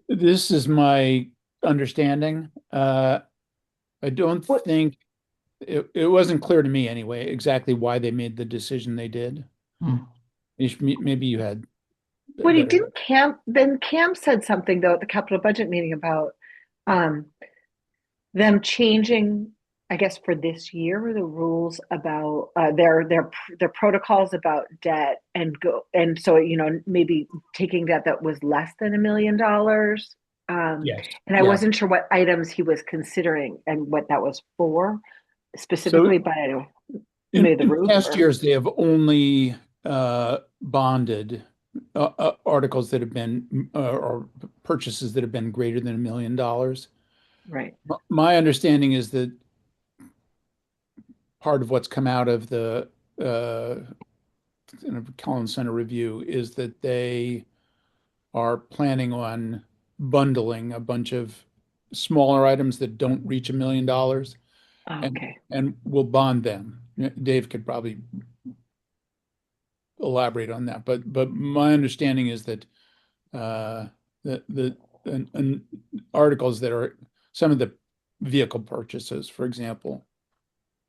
This is my understanding. I don't What think it wasn't clear to me anyway exactly why they made the decision they did. Hmm. Maybe you had a what he better. didn't Cam said something though at the capital budget meeting about um them changing, I guess for this year, the rules about their protocols about debt and go and so maybe taking debt that was less than $1 million. Yes. And I Yeah. wasn't sure what items he was considering and what that was for So specifically, but anyway, in, maybe the in roof past or years, they have only bonded articles that have been or purchases that have been greater than $1 million. right. My understanding is that part of what's come out of the Collins Center review is that they are planning on bundling a bunch of smaller items that don't reach $1 million Oh, and okay. and will bond them. Dave could probably elaborate on that, but my understanding is that uh, the and articles that are some of the vehicle purchases, for example,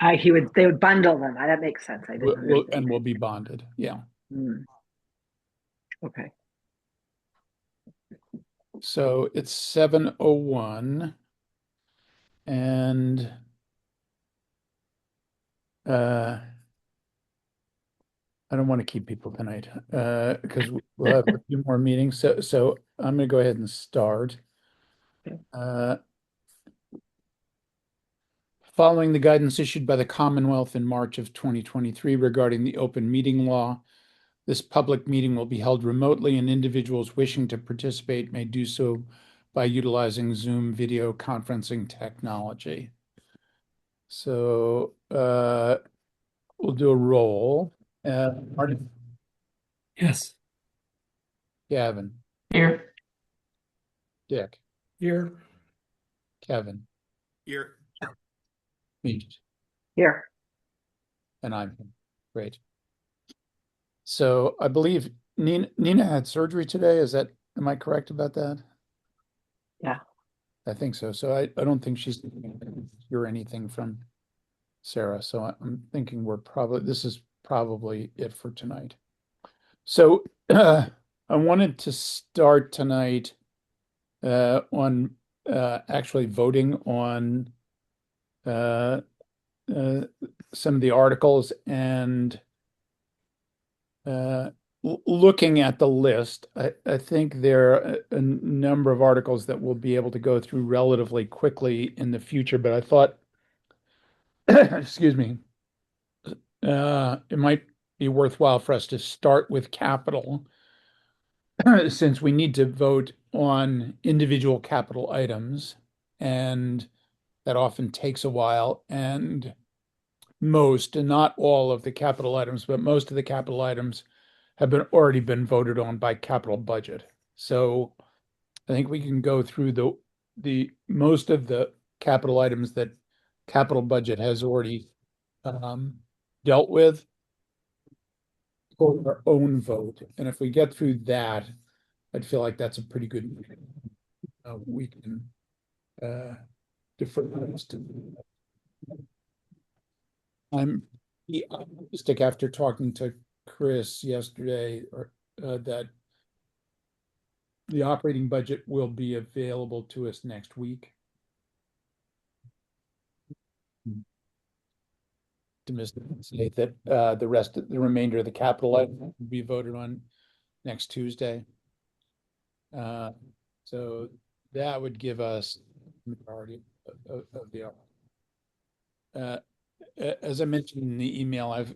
They would bundle them. That makes sense. I didn't understand. will be bonded. Yeah. Hmm. Okay. So it's 7:01 and uh I don't want to keep people tonight because we'll have a few more meetings. So I'm going to go ahead and start. Uh, Following the guidance issued by the Commonwealth in March of 2023 regarding the open meeting law, this public meeting will be held remotely, and individuals wishing to participate may do so by utilizing Zoom video conferencing technology. So we'll do a roll. Martin, Yes. Gavin, Here. Dick, Here. Kevin, Here. me, Here. and I'm here. Great. So I believe Nina had surgery today. Am I correct about that? Yeah. I think so. So I don't think she's hear anything from Sarah. So I'm thinking this is probably it for tonight. So I wanted to start tonight on actually voting on uh, uh, some of the articles and uh, looking at the list. I think there are a number of articles that we'll be able to go through relatively quickly in the future, but I thought, excuse me, it might be worthwhile for us to start with capital since we need to vote on individual capital items, and that often takes a while. And most, and not all of the capital items, but most of the capital items have already been voted on by capital budget. So I think we can go through the most of the capital items that capital budget has already um, dealt with for our own vote. And if we get through that, I'd feel like that's a pretty good we can uh, defer those to. I'm optimistic after talking to Chris yesterday or that the operating budget will be available to us next week. Optimistic to say that the remainder of the capital item will be voted on next Tuesday. Uh, so that would give us majority of the. Uh, as I mentioned in the email, I've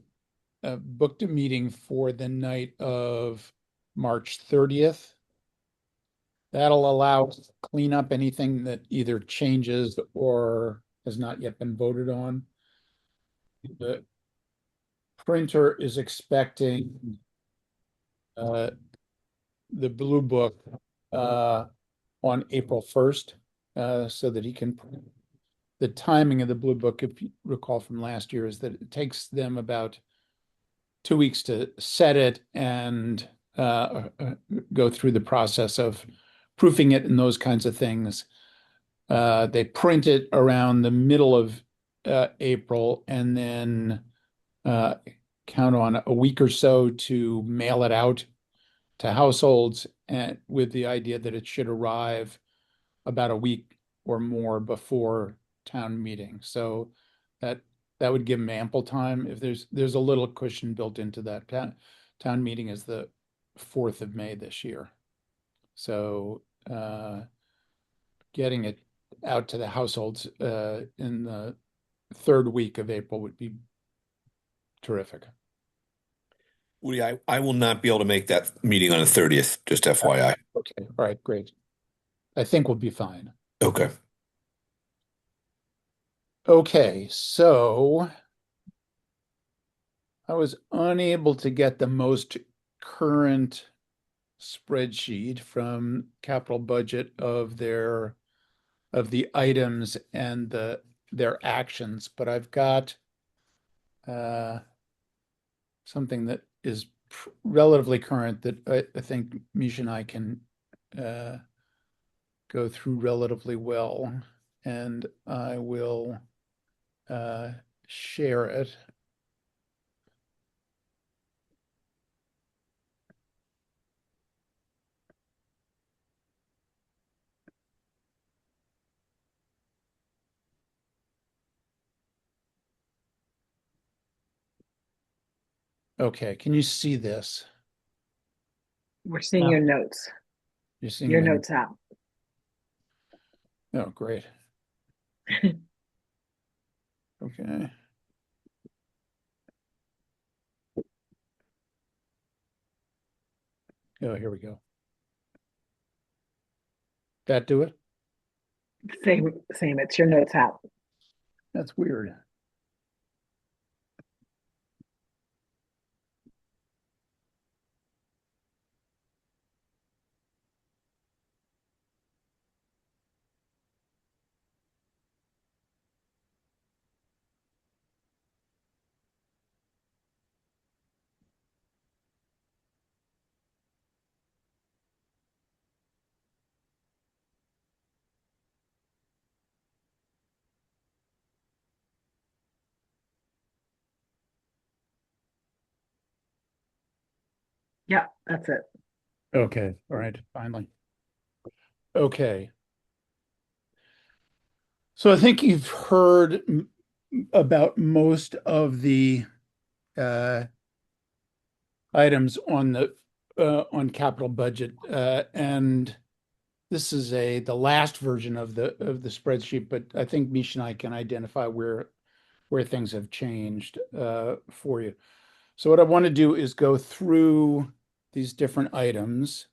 booked a meeting for the night of March 30th. That'll allow us to clean up anything that either changes or has not yet been voted on. The printer is expecting uh, the blue book uh, on April 1st so that he can. The timing of the blue book, if you recall from last year, is that it takes them about 2 weeks to set it and go through the process of proofing it and those kinds of things. They print it around the middle of April and then count on a week or so to mail it out to households, and with the idea that it should arrive about a week or more before town meeting. So that that would give them ample time. If there's a little cushion built into that. Town meeting is the 4th of May this year. So getting it out to the households in the 3rd week of April would be terrific. Woody, I will not be able to make that meeting on the 30th, just FYI. Okay, all right, great. I think we'll be fine. Okay. Okay, so I was unable to get the most current spreadsheet from capital budget of the items and their actions, but I've got something that is relatively current that I think Misha and I can go through relatively well, and I will share it. Okay, can you see this? We're seeing your notes, You're seeing your my- notes out. Oh, great. Okay. Oh, here we go. That do it? Same. It's your notes out. That's weird. Yeah, that's it. Okay, all right, finally. Okay. So I think you've heard about most of the uh, items on the on capital budget, and this is the last version of the spreadsheet. But I think Misha and I can identify where things have changed for you. So what I want to do is go through these different items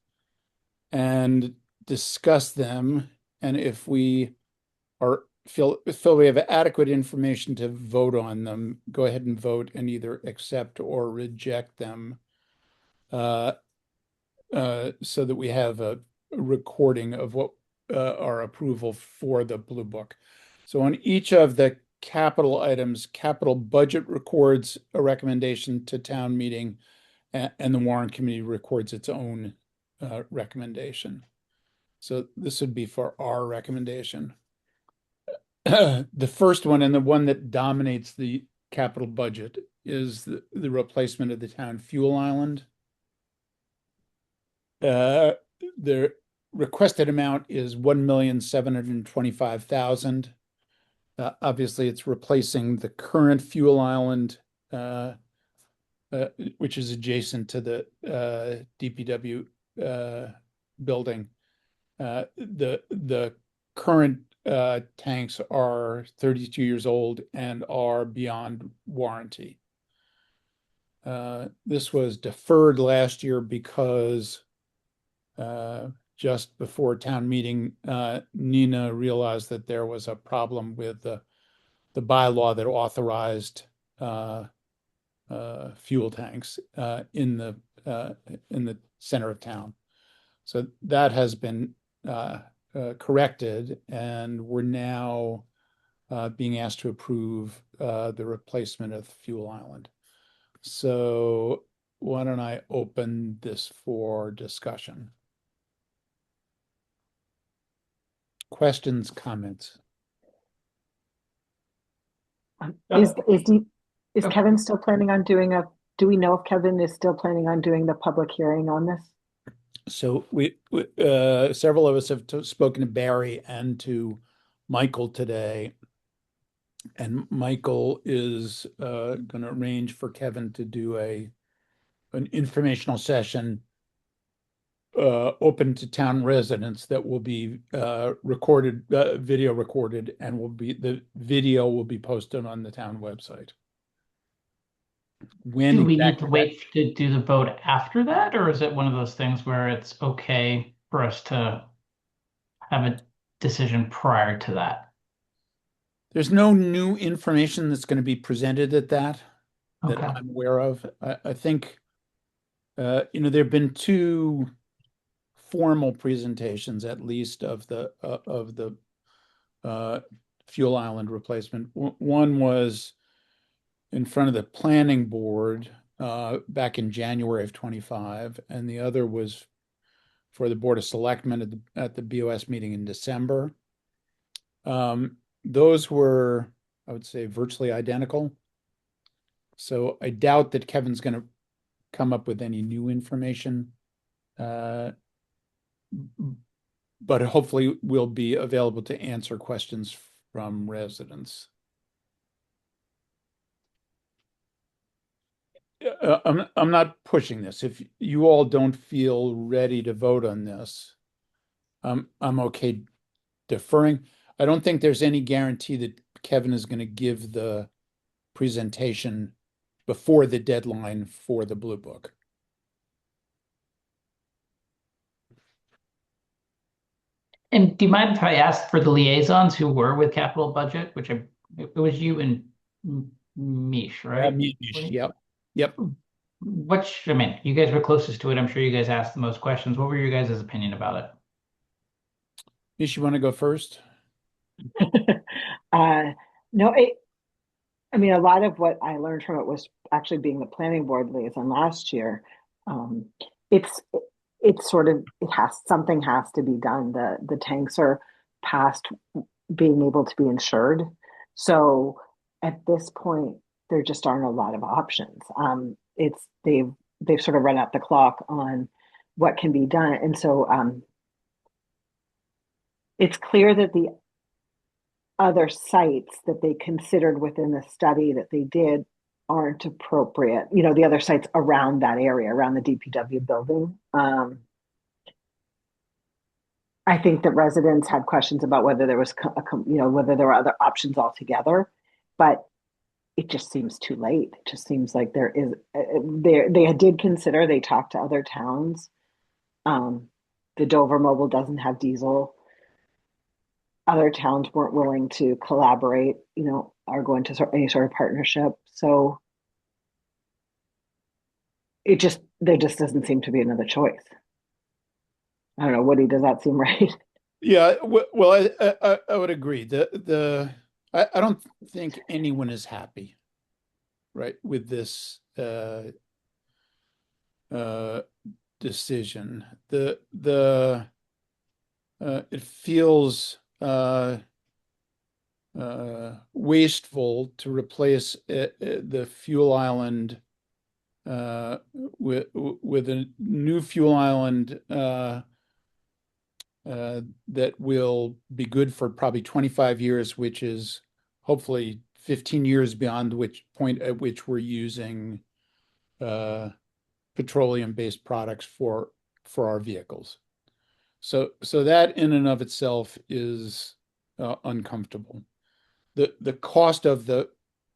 and discuss them, and if we feel we have adequate information to vote on them, go ahead and vote and either accept or reject them, so that we have a recording of what our approval for the Blue Book. So on each of the capital items, capital budget records a recommendation to town meeting, and the warrant committee records its own recommendation. So this would be for our recommendation. The first one, and the one that dominates the capital budget, is the replacement of the town fuel island. The requested amount is 1,725,000. Obviously, it's replacing the current fuel island, which is adjacent to the DPW building. The current tanks are 32 years old and are beyond warranty. This was deferred last year because just before town meeting, Nina realized that there was a problem with the bylaw that authorized fuel tanks in the center of town. So that has been corrected, and we're now being asked to approve the replacement of fuel island. So why don't I open this for discussion? questions, comments? Is Kevin still planning on doing do we know if Kevin is still planning on doing the public hearing on this? So several of us have spoken to Barry and to Michael today. And Michael is going to arrange for Kevin to do an informational session open to town residents that will be recorded, video recorded, and the video will be posted on the town website. When Do we need exactly to wait to do the vote after that, or is it one of those things where it's okay for us to have a decision prior to that? there's no new information that's going to be presented at that Okay. I'm aware of. I think there have been two formal presentations, at least, of the fuel island replacement. One was in front of the planning board back in January of 25, and the other was for the Board of Selectmen at the BOS meeting in December. Those were, I would say, virtually identical. So I doubt that Kevin's going to come up with any new information. But hopefully we'll be available to answer questions from residents. I'm not pushing this. If you all don't feel ready to vote on this, I'm okay deferring. I don't think there's any guarantee that Kevin is going to give the presentation before the deadline for the Blue Book. And do you mind if I asked for the liaisons who were with capital budget, it was you and Mish, right? Yep. I mean, you guys were closest to it. I'm sure you guys asked the most questions. What were your guys' opinion about it? Mish, you want to go first? No, I mean, a lot of what I learned from it was actually being the planning board liaison last year. Um, it's sort of something has to be done. The tanks are past being able to be insured, so at this point there just aren't a lot of options. They've sort of run out the clock on what can be done, and so it's clear that the other sites that they considered within the study that they did aren't appropriate. The other sites around that area, around the DPW building. I think that residents had questions about whether there was, whether there were other options altogether, but it just seems too late. It just seems like they did consider, they talked to other towns. The Dover Mobile doesn't have diesel. Other towns weren't willing to collaborate, or go into any sort of partnership. So there just doesn't seem to be another choice. I don't know, Woody, does that seem right? Yeah, well, I would agree. I don't think anyone is happy, right, with this decision. It feels wasteful to replace the fuel island with a new fuel island that will be good for probably 25 years, which is hopefully 15 years beyond which point at which we're using petroleum-based products for our vehicles. So that in and of itself is uncomfortable. The cost of the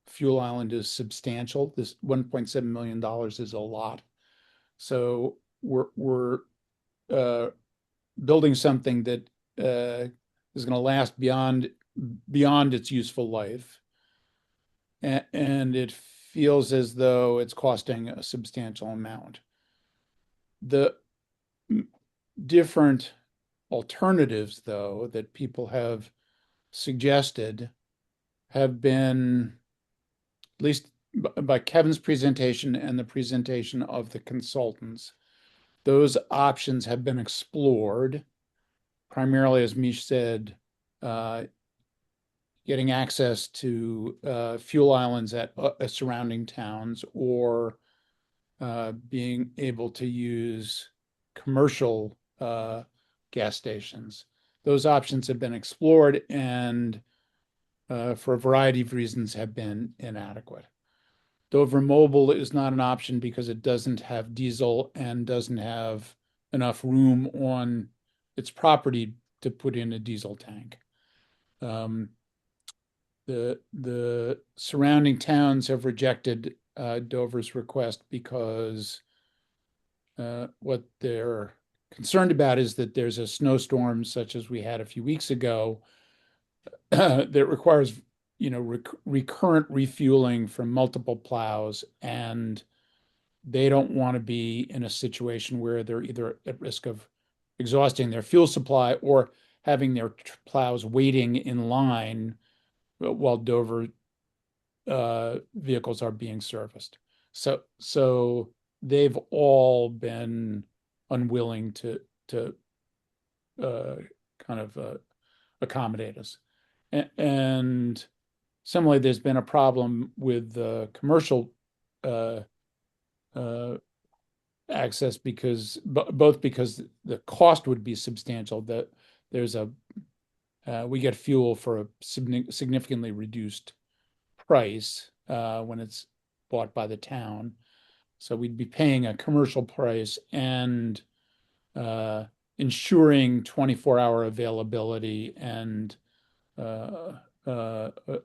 fuel island is substantial. This $1.7 million is a lot. So we're building something that is going to last beyond its useful life, and it feels as though it's costing a substantial amount. The different alternatives, though, that people have suggested have been, at least by Kevin's presentation and the presentation of the consultants, those options have been explored, primarily, as Mish said, uh, getting access to fuel islands at surrounding towns, or being able to use commercial gas stations. Those options have been explored and for a variety of reasons have been inadequate. Dover Mobile is not an option because it doesn't have diesel and doesn't have enough room on its property to put in a diesel tank. The surrounding towns have rejected Dover's request because what they're concerned about is that there's a snowstorm such as we had a few weeks ago that requires, recurrent refueling from multiple plows, and they don't want to be in a situation where they're either at risk of exhausting their fuel supply or having their plows waiting in line while Dover vehicles are being serviced. So they've all been unwilling to kind of accommodate us. And similarly, there's been a problem with the commercial access because both because the cost would be substantial, that there's we get fuel for a significantly reduced price when it's bought by the town. So we'd be paying a commercial price and ensuring 24-hour availability and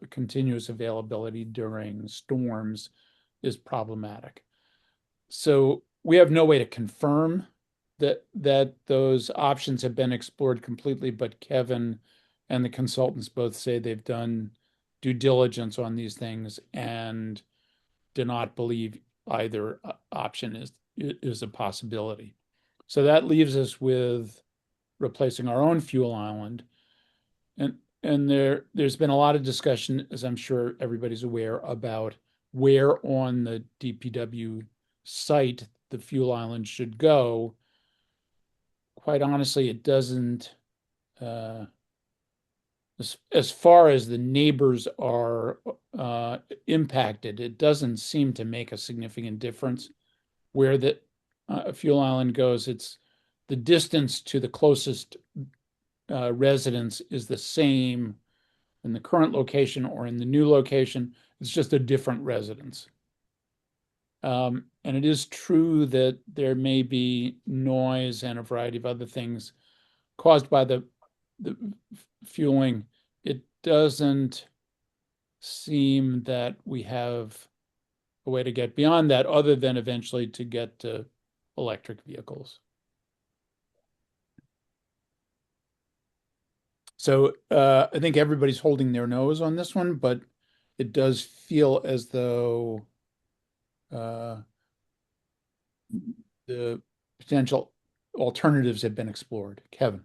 continuous availability during storms is problematic. So we have no way to confirm that those options have been explored completely, but Kevin and the consultants both say they've done due diligence on these things and do not believe either option is a possibility. So that leaves us with replacing our own fuel island. And there's been a lot of discussion, as I'm sure everybody's aware, about where on the DPW site the fuel island should go. Quite honestly, it doesn't, as far as the neighbors are impacted, it doesn't seem to make a significant difference where the fuel island goes. It's the distance to the closest residence is the same in the current location or in the new location. It's just a different residence. And it is true that there may be noise and a variety of other things caused by the fueling. It doesn't seem that we have a way to get beyond that other than eventually to get to electric vehicles. So I think everybody's holding their nose on this one, but it does feel as though the potential alternatives have been explored. Kevin.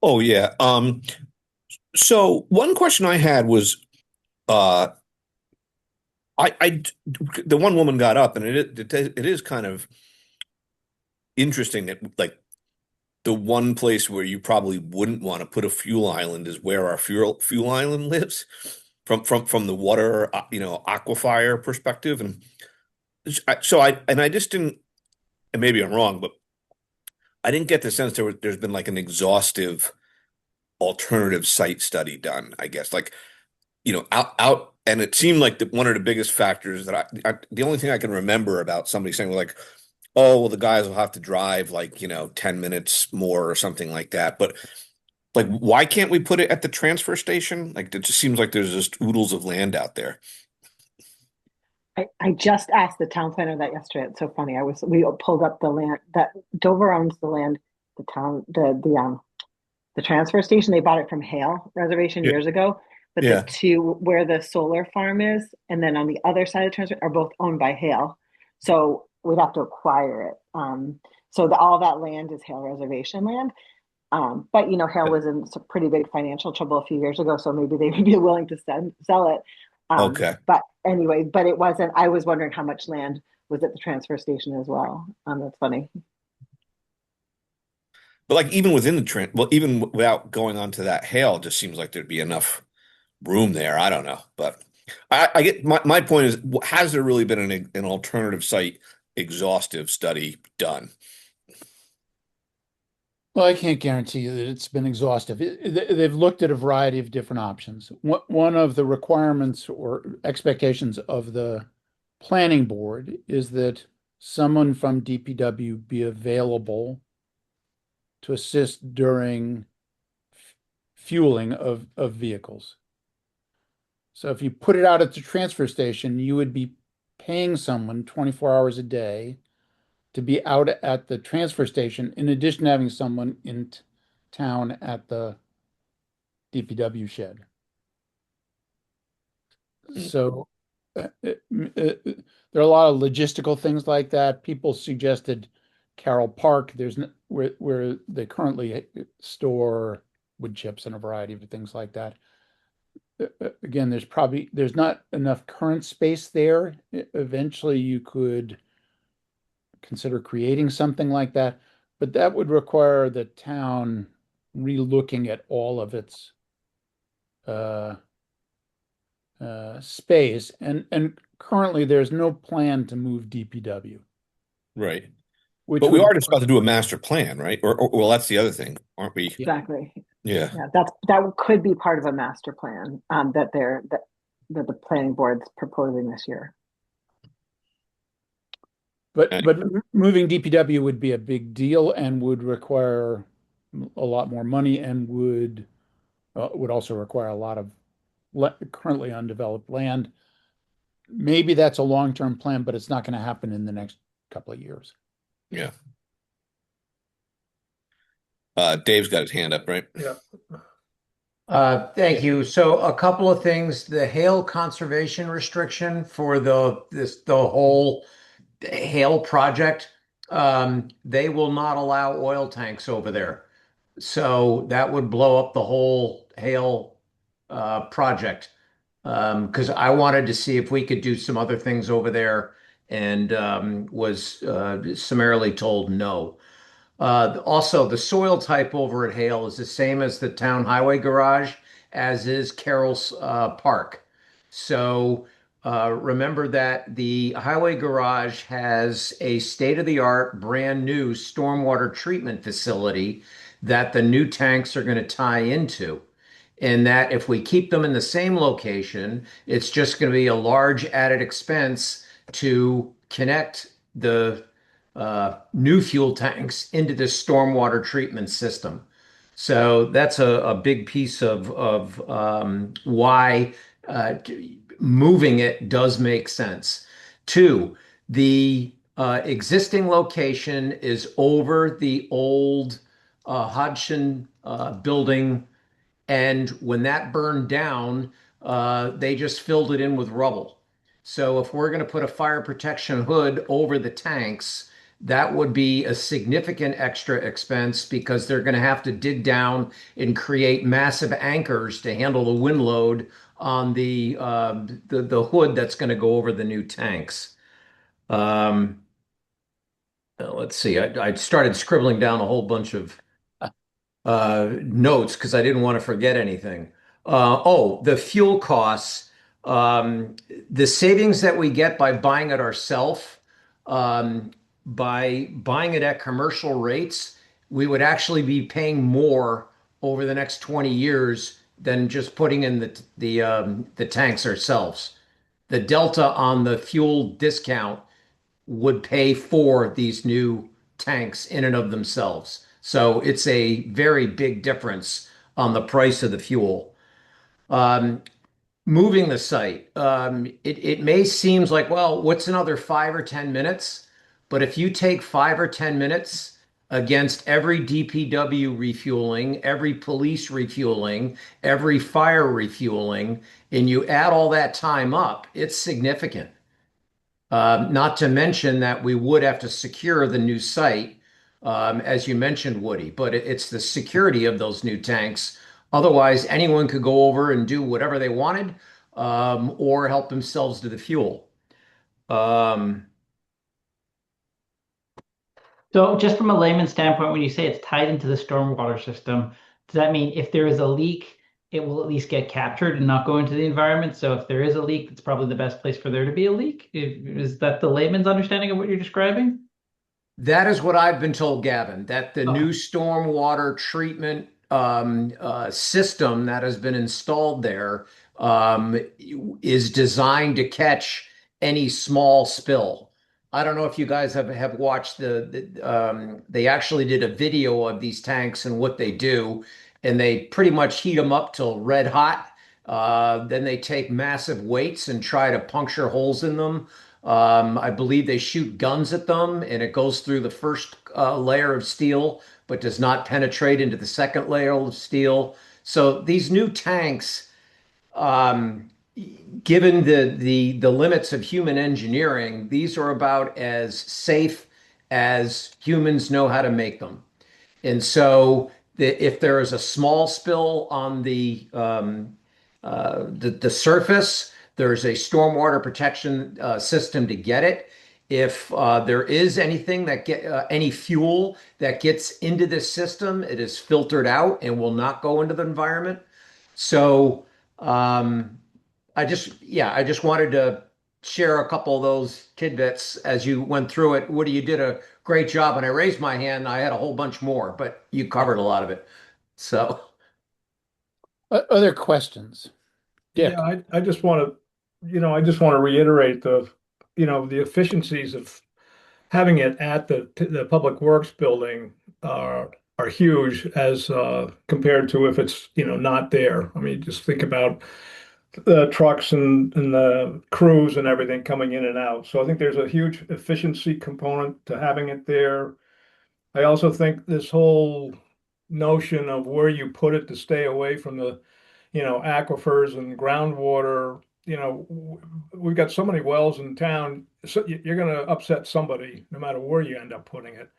Oh yeah. So one question I had was, uh, the one woman got up, and it is kind of interesting that like the one place where you probably wouldn't want to put a fuel island is where our fuel island lives, from the water, aquifer perspective, and I just didn't, and maybe I'm wrong, but I didn't get the sense there's been like an exhaustive alternative site study done, I guess. Like, out, and it seemed like one of the biggest factors that the only thing I can remember about somebody saying, like, oh, well, the guys will have to drive like, 10 minutes more or something like that. But like, why can't we put it at the transfer station? Like, it just seems like there's just oodles of land out there. I just asked the town planner that yesterday. It's so funny. We pulled up the land that Dover owns the land, the transfer station. They bought it from Hale Reservation Yeah. years ago. But the Yeah. two where the solar farm is, and then on the other side of the transfer are both owned by Hale. So we'd have to acquire it. So all that land is Hale Reservation land. But Hale was in some pretty big financial trouble a few years ago, so maybe they would be willing to sell it. Okay. But anyway, but it wasn't. I was wondering how much land was at the transfer station as well. That's funny. But like even within the trend, well, even without going onto that hail, it just seems like there'd be enough room there. I don't know, but I get my point is, has there really been an alternative site exhaustive study done? Well, I can't guarantee you that it's been exhaustive. They've looked at a variety of different options. One of the requirements or expectations of the planning board is that someone from DPW be available to assist during fueling of vehicles. So if you put it out at the transfer station, you would be paying someone 24 hours a day to be out at the transfer station, in addition to having someone in town at the DPW shed. So there are a lot of logistical things like that. People suggested Carroll Park. Where they currently store wood chips and a variety of things like that. Again, there's not enough current space there. Eventually, you could consider creating something like that, but that would require the town relooking at all of its uh, space, and currently there's no plan to move DPW, Right. which But we would, are just about to do a master plan, right? Or well, that's the other thing, aren't we? yeah. Exactly. Yeah. Yeah, that could be part of a master plan that the planning board's proposing this year. But moving DPW would be a big deal and would require a lot more money and would also require a lot of currently undeveloped land. Maybe that's a long-term plan, but it's not going to happen in the next couple of years. Yeah. Dave's got his hand up, right? Yeah. Thank you. So a couple of things. The hail conservation restriction for the whole hail project, they will not allow oil tanks over there. So that would blow up the whole hail project. Because I wanted to see if we could do some other things over there and was summarily told no. Also, the soil type over at Hale is the same as the town highway garage, as is Carroll's Park. So remember that the highway garage has a state-of-the-art, brand new stormwater treatment facility that the new tanks are going to tie into. And that if we keep them in the same location, it's just going to be a large added expense to connect the new fuel tanks into this stormwater treatment system. So that's a big piece of why moving it does make sense. Two, the existing location is over the old Hodgson building, and when that burned down, they just filled it in with rubble. So if we're going to put a fire protection hood over the tanks, that would be a significant extra expense because they're going to have to dig down and create massive anchors to handle the wind load on the hood that's going to go over the new tanks. Um, let's see. I started scribbling down a whole bunch of notes because I didn't want to forget anything. Oh, the fuel costs, the savings that we get by buying it ourselves, by buying it at commercial rates, we would actually be paying more over the next 20 years than just putting in the tanks ourselves. The delta on the fuel discount would pay for these new tanks in and of themselves. So it's a very big difference on the price of the fuel. Um, Moving the site, it may seems like, well, what's another 5 or 10 minutes? But if you take 5 or 10 minutes against every DPW refueling, every police refueling, every fire refueling, and you add all that time up, it's significant. Not to mention that we would have to secure the new site, as you mentioned, Woody, but it's the security of those new tanks. Otherwise, anyone could go over and do whatever they wanted, or help themselves to the fuel. Um, So just from a layman's standpoint, when you say it's tied into the stormwater system, does that mean if there is a leak, it will at least get captured and not go into the environment? So if there is a leak, it's probably the best place for there to be a leak. Is that the layman's understanding of what you're describing? That is what I've been told, Gavin, that the Okay. new stormwater treatment system that has been installed there is designed to catch any small spill. I don't know if you guys have watched they actually did a video of these tanks and what they do, and they pretty much heat them up till red hot. Then they take massive weights and try to puncture holes in them. I believe they shoot guns at them, and it goes through the first layer of steel, but does not penetrate into the second layer of steel. So these new tanks, um, given the limits of human engineering, these are about as safe as humans know how to make them. And so if there is a small spill on the surface, there's a stormwater protection system to get it. If there is anything that get any fuel that gets into this system, it is filtered out and will not go into the environment. So um, I just wanted to share a couple of those tidbits as you went through it. Woody, you did a great job, and I raised my hand. I had a whole bunch more, but you covered a lot of it. So. Other questions? Dick? Yeah, I just want to, I just want to reiterate the efficiencies of having it at the Public Works building are huge as compared to if it's, not there. I mean, just think about the trucks and the crews and everything coming in and out. So I think there's a huge efficiency component to having it there. I also think this whole notion of where you put it to stay away from the, aquifers and groundwater, we've got so many wells in town, so you're going to upset somebody no matter where you end up putting it.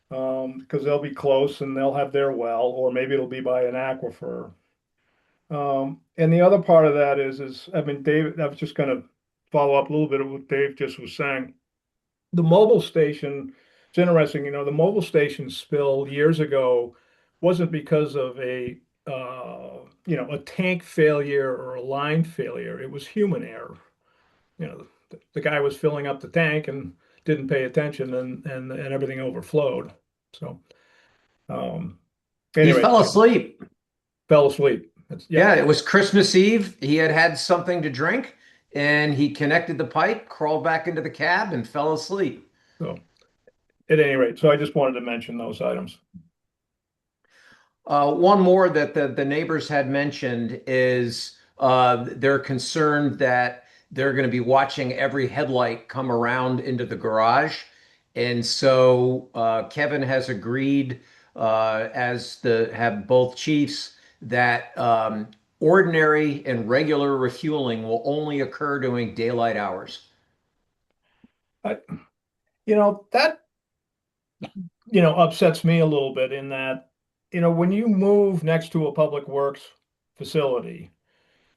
Because they'll be close and they'll have their well, or maybe it'll be by an aquifer. And the other part of that is, I mean, Dave, I was just going to follow up a little bit of what Dave just was saying. The mobile station, it's interesting, the mobile station spill years ago wasn't because of a tank failure or a line failure. It was human error. The guy was filling up the tank and didn't pay attention, and everything overflowed. So, um, He anyway, fell asleep. fell asleep. Yeah, it was Christmas Eve. He had had something to drink and he connected the pipe, crawled back into the cab, and fell asleep. So, at any rate, so I just wanted to mention those items. One more that the neighbors had mentioned is they're concerned that they're going to be watching every headlight come around into the garage. And so Kevin has agreed, as the have both chiefs, that ordinary and regular refueling will only occur during daylight hours. I, that upsets me a little bit in that, when you move next to a public works facility,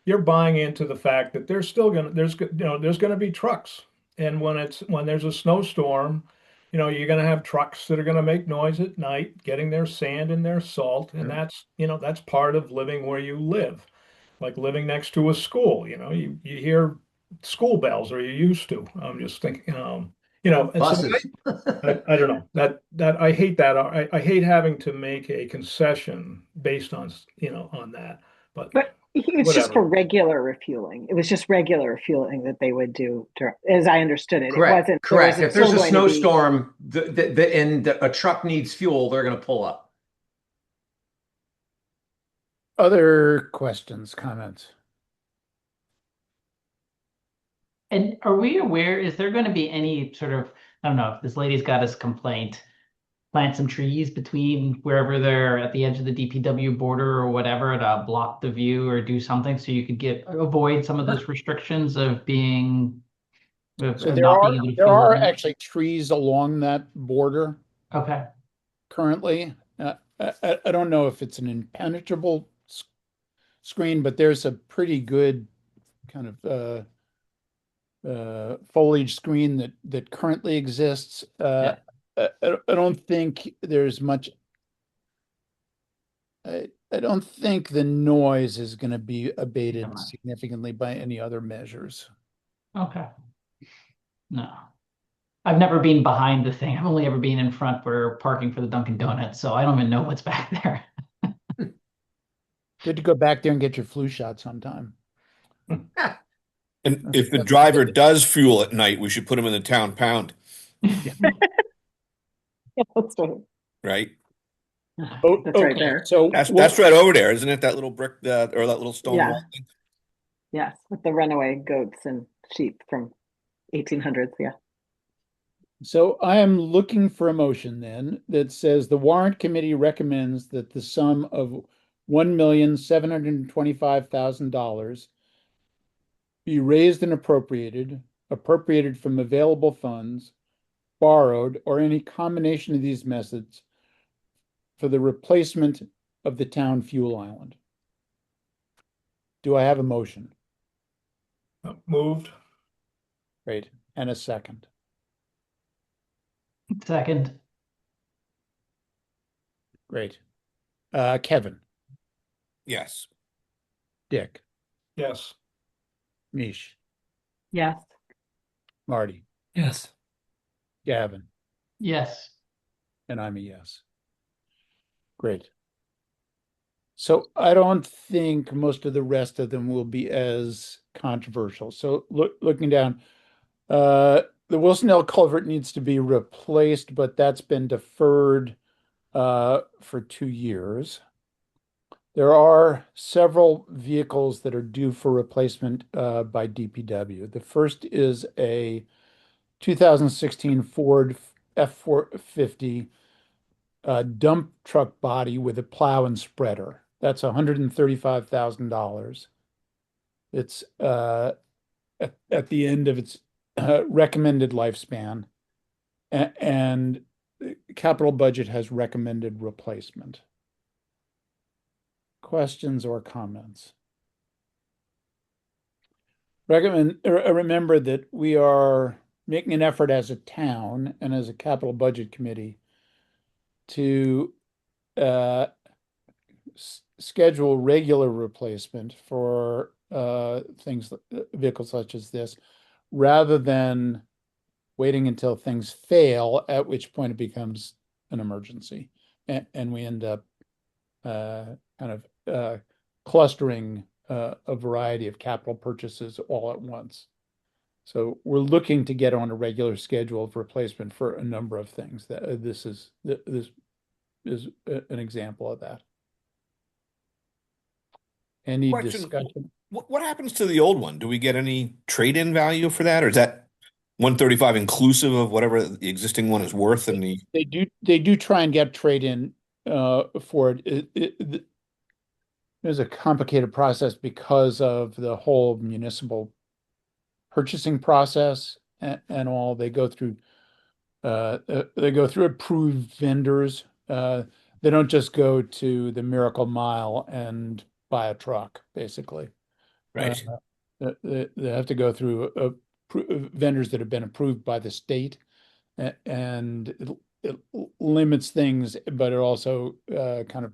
you're buying into the fact that there's gonna be trucks. And when there's a snowstorm, you're gonna have trucks that are gonna make noise at night, getting their sand and their salt, and that's part of living where you live. Like living next to a school, you hear school bells, or you used to. I'm just thinking, and so Buses. I don't know that I hate that. I hate having to make a concession based on, on that, but But it's just for whatever. regular refueling. It was just regular refueling that they would do, as I understood it. It Correct, wasn't, there correct. wasn't If there's still a going to be. snowstorm and a truck needs fuel, they're going to pull up. Other questions, comments? And are we aware, is there going to be any sort of, I don't know, if this lady's got his complaint, plant some trees between wherever they're at the edge of the DPW border or whatever to block the view or do something so you could avoid some of those restrictions of being, So of not being able to there fuel are it in? actually trees along that border Okay. currently. I don't know if it's an impenetrable screen, but there's a pretty good kind of foliage screen that currently exists. Yeah. I don't think there's much. I don't think the noise is going to be abated Come on. significantly by any other measures. Okay. No. I've never been behind the thing. I've only ever been in front where parking for the Dunkin' Donuts, so I don't even know what's back there. Good to go back there and get your flu shot sometime. And if the driver does fuel at night, we should put him in the town pound, Yeah, that's right. right? Oh, That's right okay. there. So That's right over there, isn't it? That little brick or that little stone Yeah. wall. Yes, with the runaway goats and sheep from 1800s. Yeah. So I am looking for a motion then that says the warrant committee recommends that the sum of $1,725,000 be raised and appropriated from available funds, borrowed, or any combination of these methods for the replacement of the town fuel island. Do I have a motion? Moved. Great. And a second. Second. Great. Kevin, Yes. Dick, Yes. Mish, Yes. Marty, Yes. Gavin, Yes. and I'm a yes. Great. So I don't think most of the rest of them will be as controversial. So looking down, the Wilson L culvert needs to be replaced, but that's been deferred for 2 years. There are several vehicles that are due for replacement by DPW. The first is a 2016 Ford F-450 dump truck body with a plow and spreader. That's $135,000. It's at the end of its recommended lifespan, and the capital budget has recommended replacement. Questions or comments? Remember that we are making an effort as a town and as a capital budget committee to schedule regular replacement for vehicles such as this, rather than waiting until things fail, at which point it becomes an emergency, and we end up kind of clustering a variety of capital purchases all at once. So we're looking to get on a regular schedule of replacement for a number of things. This is an example of that. Any Question. discussion? What happens to the old one? Do we get any trade-in value for that, or is that 135 inclusive of whatever the existing one is worth? And They do try and get trade-in for it. There's a complicated process because of the whole municipal purchasing process and all. They go through approved vendors. They don't just go to the Miracle Mile and buy a truck, basically. right, They have to go through vendors that have been approved by the state, and it limits things, but it also kind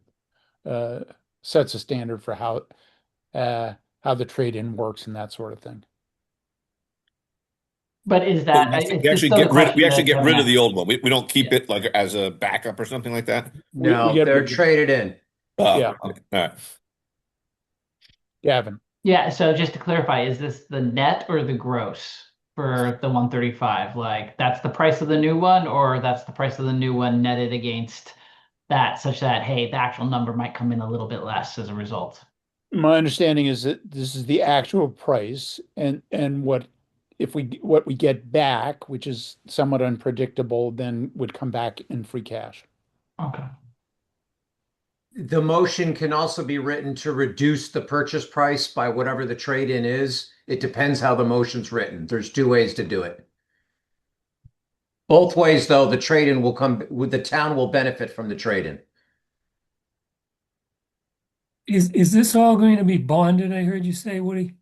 of sets a standard for how the trade-in works and that sort of thing. But is so that, we it's actually still the get rid. We question actually that get Kevin rid of the asked. old one. We don't keep Yeah. it like as a backup or something like that. We No, get they're rid of- traded in. Oh, Yeah. okay. All right. Gavin, Yeah, so just to clarify, is this the net or the gross for the 135? Like that's the price of the new one, or that's the price of the new one netted against that, such that, hey, the actual number might come in a little bit less as a result. my understanding is that this is the actual price, and what we get back, which is somewhat unpredictable, then would come back in free cash. Okay. The motion can also be written to reduce the purchase price by whatever the trade-in is. It depends how the motion's written. There's two ways to do it. Both ways, though, the trade-in will come, the town will benefit from the trade-in. Is this all going to be bonded? I heard you say, Woody.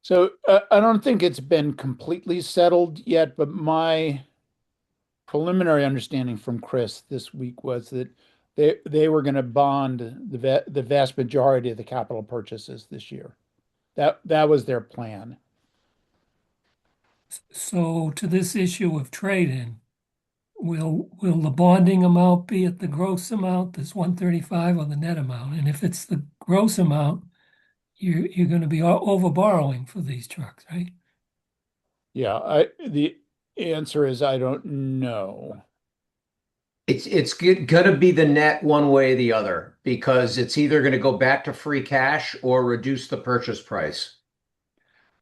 So I don't think it's been completely settled yet, but my preliminary understanding from Chris this week was that they were going to bond the vast majority of the capital purchases this year. That was their plan. So to this issue of trade-in, will the bonding amount be at the gross amount, this 135, or the net amount? And if it's the gross amount, you're going to be over borrowing for these trucks, right? Yeah, the answer is I don't know. It's gonna be the net one way or the other because it's either gonna go back to free cash or reduce the purchase price.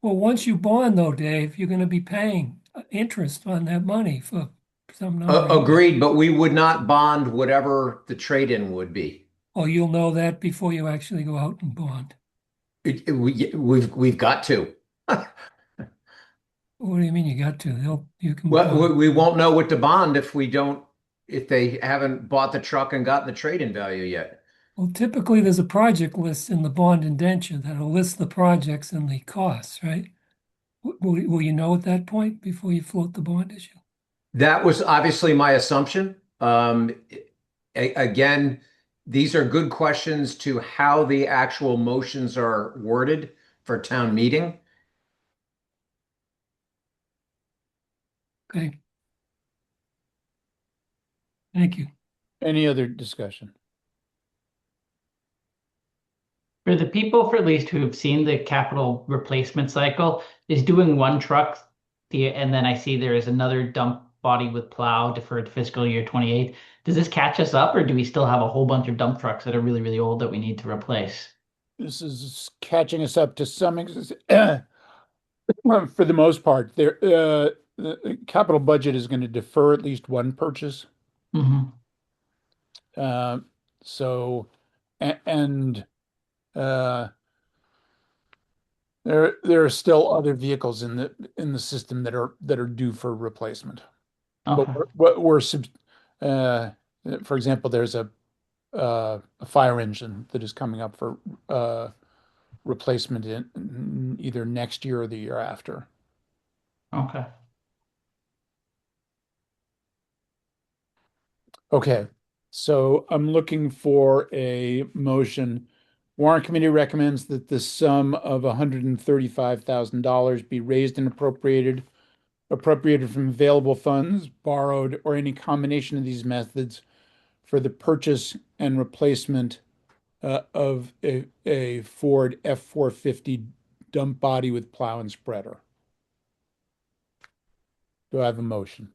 Well, once you bond though, Dave, you're going to be paying interest on that money for some number of years. Agreed, but we would not bond whatever the trade-in would be. Oh, you'll know that before you actually go out and bond. We've got to. What do you mean you got to? You can Well, bond. we won't know what to bond if they haven't bought the truck and gotten the trade-in value yet. Well, typically there's a project list in the bond indenture that'll list the projects and the costs, right? Will you know at that point before you float the bond issue? That was obviously my assumption. Again, these are good questions to how the actual motions are worded for town meeting. Okay. Thank you. Any other discussion? For the people, for at least who have seen the capital replacement cycle, is doing one truck, and then I see there is another dump body with plow deferred to fiscal year 28. Does this catch us up, or do we still have a whole bunch of dump trucks that are really, really old that we need to replace? This is catching us up to some extent. For the most part, the capital budget is going to defer at least one purchase. Mm-hmm. Uh, so, and there are still other vehicles in the system that are due for replacement. Okay. But for example, there's a fire engine that is coming up for replacement in either next year or the year after. Okay. Okay, so I'm looking for a motion. Warrant Committee recommends that the sum of $135,000 be raised and appropriated from available funds, borrowed, or any combination of these methods for the purchase and replacement of a Ford F-450 dump body with plow and spreader. Do I have a motion?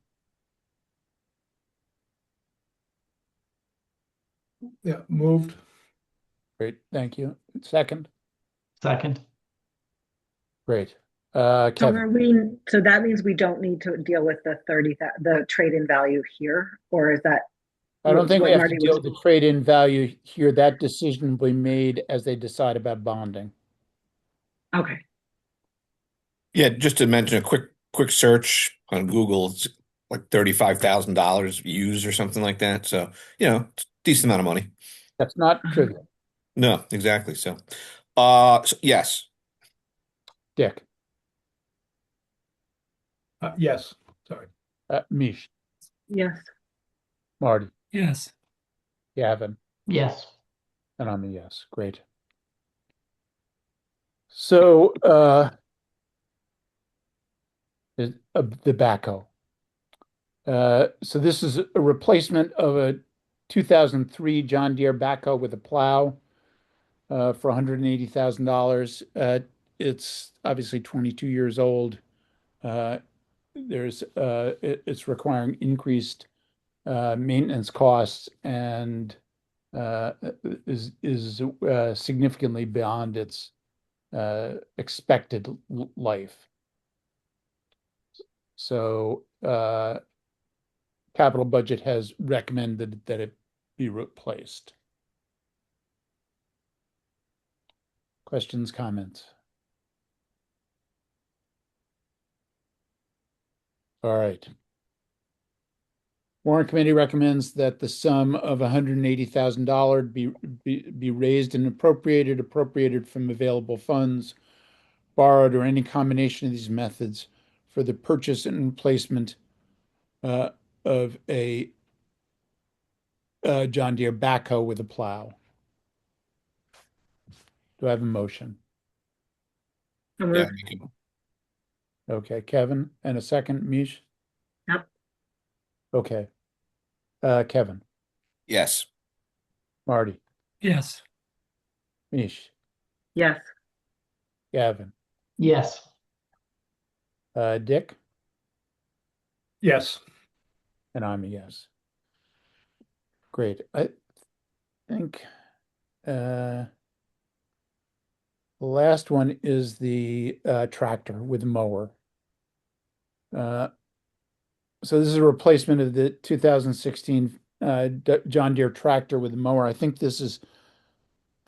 Yeah, moved. Great, thank you. Second? Second. Great. So Kevin? so that means we don't need to deal with the trade-in value here, or is that I don't think we what have to Marty deal was? with the trade-in value here. That decision will be made as they decide about bonding. Okay. Yeah, just to mention a quick search on Google, it's like $35,000 used or something like that. So, it's a decent amount of money. That's not trivial. No, exactly. So yes. Dick, Yes, sorry. Mish, Yes. Marty, Yes. Gavin, Yes. and I'm a yes. Great. So, the backhoe. So this is a replacement of a 2003 John Deere backhoe with a plow for $180,000. It's obviously 22 years old. It's requiring increased maintenance costs and is significantly beyond its expected life. So capital budget has recommended that it be replaced. Questions, comments? All right. Warrant Committee recommends that the sum of $180,000 be raised and appropriated from available funds, borrowed, or any combination of these methods for the purchase and replacement of a John Deere backhoe with a plow. Do I have a motion? So Yeah, moved. Okay, Kevin, and a second, Mish? Yep. Okay. Kevin, yes, Marty, Yes. Mish, Yes. Gavin, Yes. Dick, Yes. and I'm a yes. Great. I think the last one is the tractor with mower. Uh, so this is a replacement of the 2016 John Deere tractor with mower. I think this is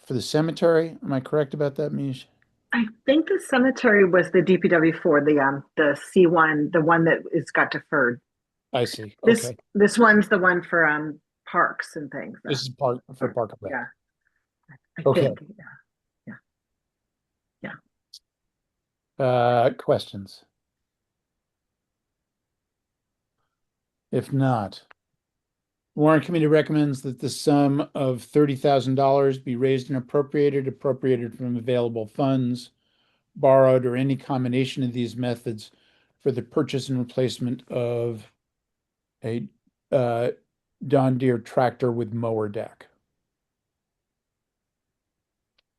for the cemetery. Am I correct about that, Mish? I think the cemetery was the DPW 4, the C1, the one that is got deferred. I see. This Okay. this one's the one for parks and things. This is part for Park and Rec. Yeah, I Okay. think. Yeah. Questions? If not, Warrant Committee recommends that the sum of $30,000 be raised and appropriated from available funds, borrowed, or any combination of these methods for the purchase and replacement of a John Deere tractor with mower deck.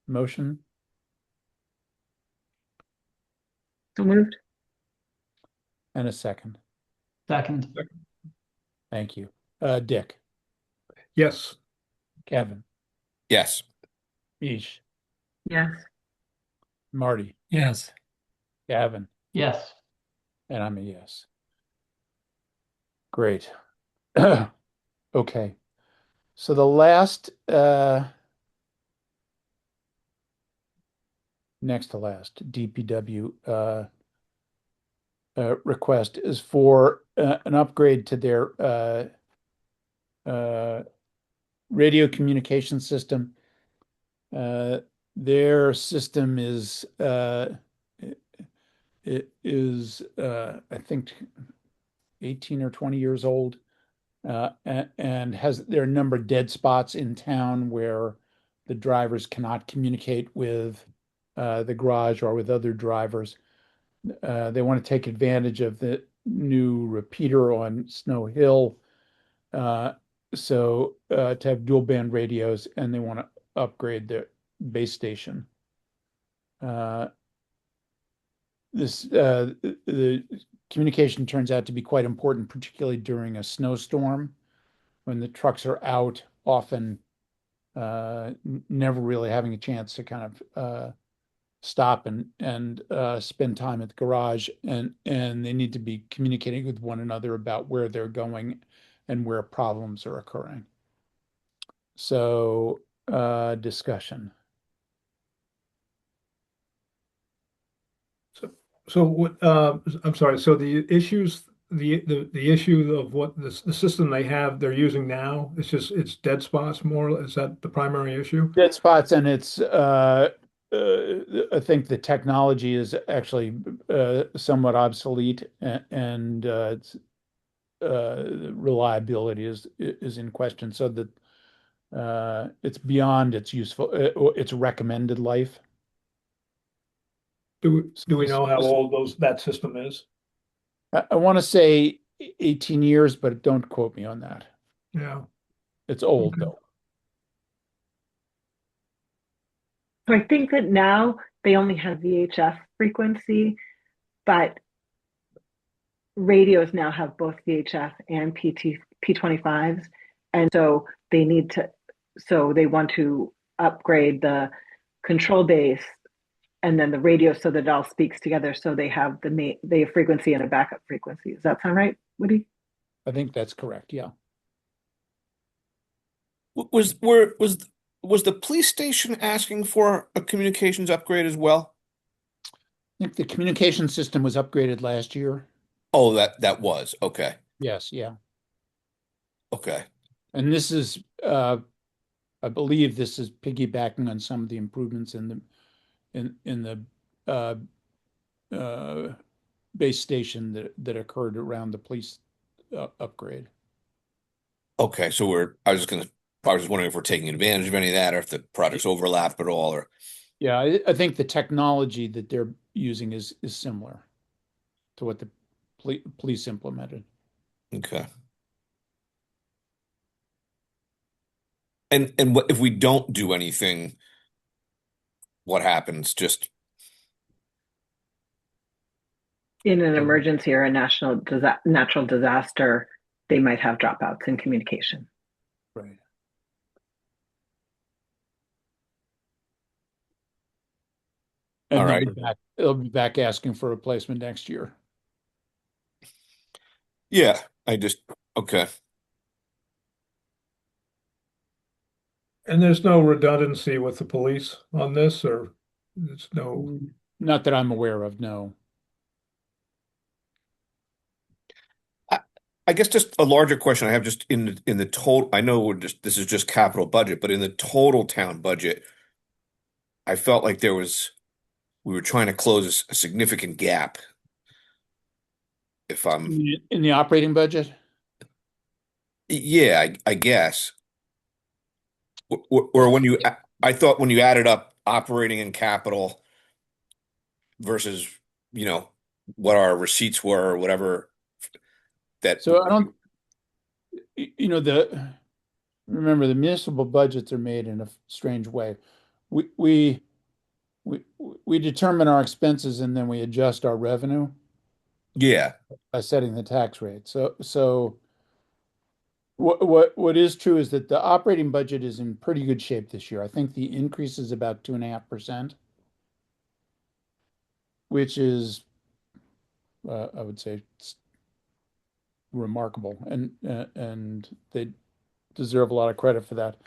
Motion So moved. and a second. Second. Thank you. Dick, Yes. Kevin, yes. Ish, Yes. Marty, Yes. Gavin, Yes. and I'm a yes. Great. Okay. So the last, next to last DPW request is for an upgrade to their radio communication system. Their system is it is I think 18 or 20 years old, and there are a number of dead spots in town where the drivers cannot communicate with the garage or with other drivers. They want to take advantage of the new repeater on Snow Hill, so to have dual band radios, and they want to upgrade their base station. The communication turns out to be quite important, particularly during a snowstorm when the trucks are out, often never really having a chance to kind of stop and spend time at the garage, and they need to be communicating with one another about where they're going and where problems are occurring. So discussion. So what, I'm sorry, so the issues, the issue of what the system they have, they're using now, it's dead spots more, is that the primary issue? Dead spots, and it's I think the technology is actually somewhat obsolete, and it's reliability is in question, so that it's beyond its useful its recommended life. Do we know how old that system is? I want to say 18 years, but don't quote me on that. Yeah. It's old Okay. though. So I think that now they only have VHF frequency, but radios now have both VHF and P25s. And so they want to upgrade the control base and then the radio so that it all speaks together. So they have the frequency and a backup frequency. Does that sound right, Woody? I think that's correct. Yeah. Was the police station asking for a communications upgrade as well? I think the communication system was upgraded last year. Oh, that was okay. Yes. Yeah. Okay. And this is, I believe this is piggybacking on some of the improvements in the base station that occurred around the police upgrade. Okay, so I was just wondering if we're taking advantage of any of that, or if the projects overlap at all, or Yeah, I think the technology that they're using is similar to what the police implemented. okay. And what if we don't do anything? What happens? Just In an emergency or a natural disaster, they might have dropouts in communication. Right. all And right. they'll be back asking for replacement next year. Yeah, I just okay. And there's no redundancy with the police on this, or there's no. Not that I'm aware of, no. I, I guess just a larger question I have just in the total. I know this is just capital budget, but in the total town budget, I felt like we were trying to close a significant gap. If I'm In the operating budget? Yeah, I guess. Or when I thought when you added up operating and capital versus, you know, what our receipts were or whatever that, So I don't, you know, remember the municipal budgets are made in a strange way. We we we we determine our expenses and then we adjust our revenue yeah, by setting the tax rate. So what is true is that the operating budget is in pretty good shape this year. I think the increase is about 2.5%, which is I would say remarkable, and they deserve a lot of credit for that.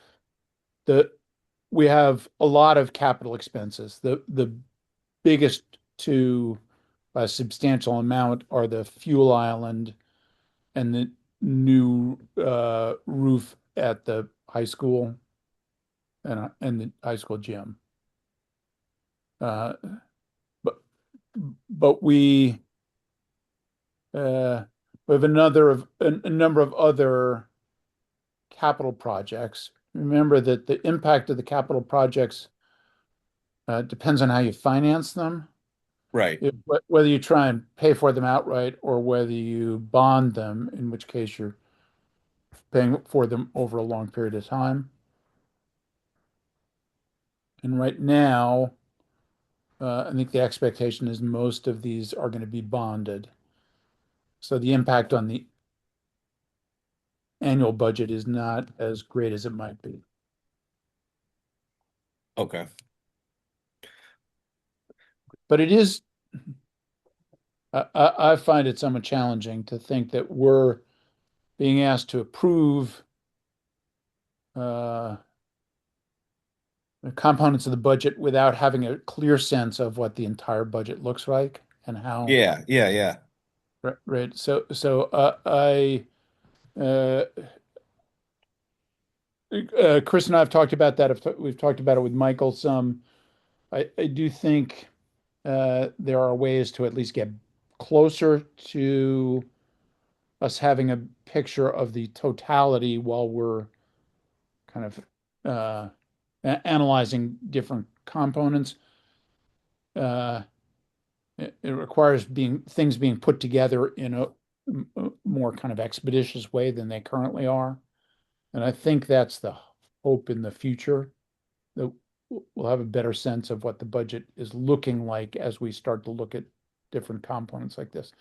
The We have a lot of capital expenses. The biggest to a substantial amount are the fuel island and the new roof at the high school and the high school gym. Uh, but but uh, we have a number of other capital projects. Remember that the impact of the capital projects depends on how you finance them. right. Whether you try and pay for them outright or whether you bond them, in which case you're paying for them over a long period of time. And right now, I think the expectation is most of these are going to be bonded. So the impact on the annual budget is not as great as it might be. Okay. But it is, I find it somewhat challenging to think that we're being asked to approve uh, the components of the budget without having a clear sense of what the entire budget looks like and how, Yeah, yeah, yeah. right? I uh, Chris and I have talked about that. We've talked about it with Michael some. I do think there are ways to at least get closer to us having a picture of the totality while we're kind of analyzing different components. Uh, it requires things being put together in a more kind of expeditious way than they currently are. And I think that's the hope in the future that we'll have a better sense of what the budget is looking like as we start to look at different components like this.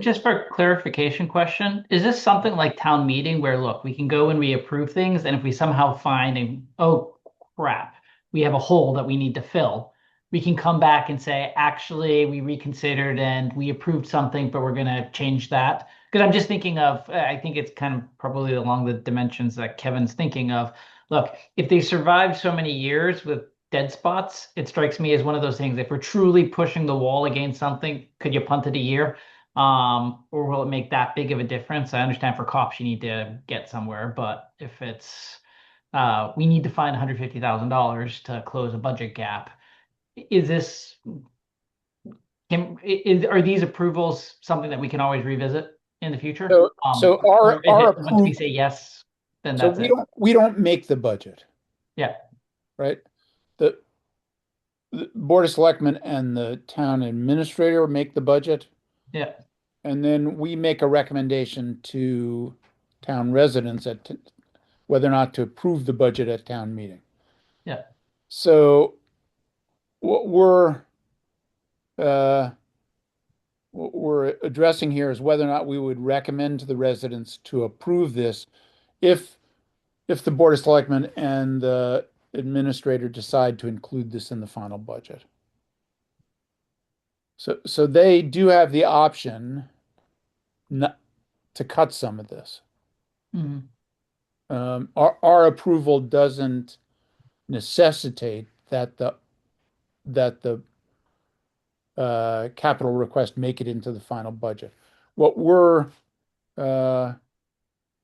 Just for clarification question, is this something like town meeting where, look, we can go and we approve things, and if we somehow find oh crap, we have a hole that we need to fill, we can come back and say, actually, we reconsidered and we approved something, but we're gonna change that. Because I'm just thinking of, I think it's kind of probably along the dimensions that Kevin's thinking of. Look, if they survived so many years with dead spots, it strikes me as one of those things. If we're truly pushing the wall against something, could you punt it a year? Or will it make that big of a difference? I understand for cops you need to get somewhere, but if it's we need to find $150,000 to close a budget gap, is this are these approvals something that we can always revisit? in the future? So Or is our it once we approval, say yes, then so that's it? we don't make the budget, Yeah, right? The, the Board of Selectmen and the town administrator make the budget, yeah, and then we make a recommendation to town residents whether or not to approve the budget at town meeting. yeah. So what uh, we're addressing here is whether or not we would recommend to the residents to approve this if the Board of Selectmen and the administrator decide to include this in the final budget. So they do have the option not to cut some of this. Mhm. Our approval doesn't necessitate that the capital request make it into the final budget. What we're uh,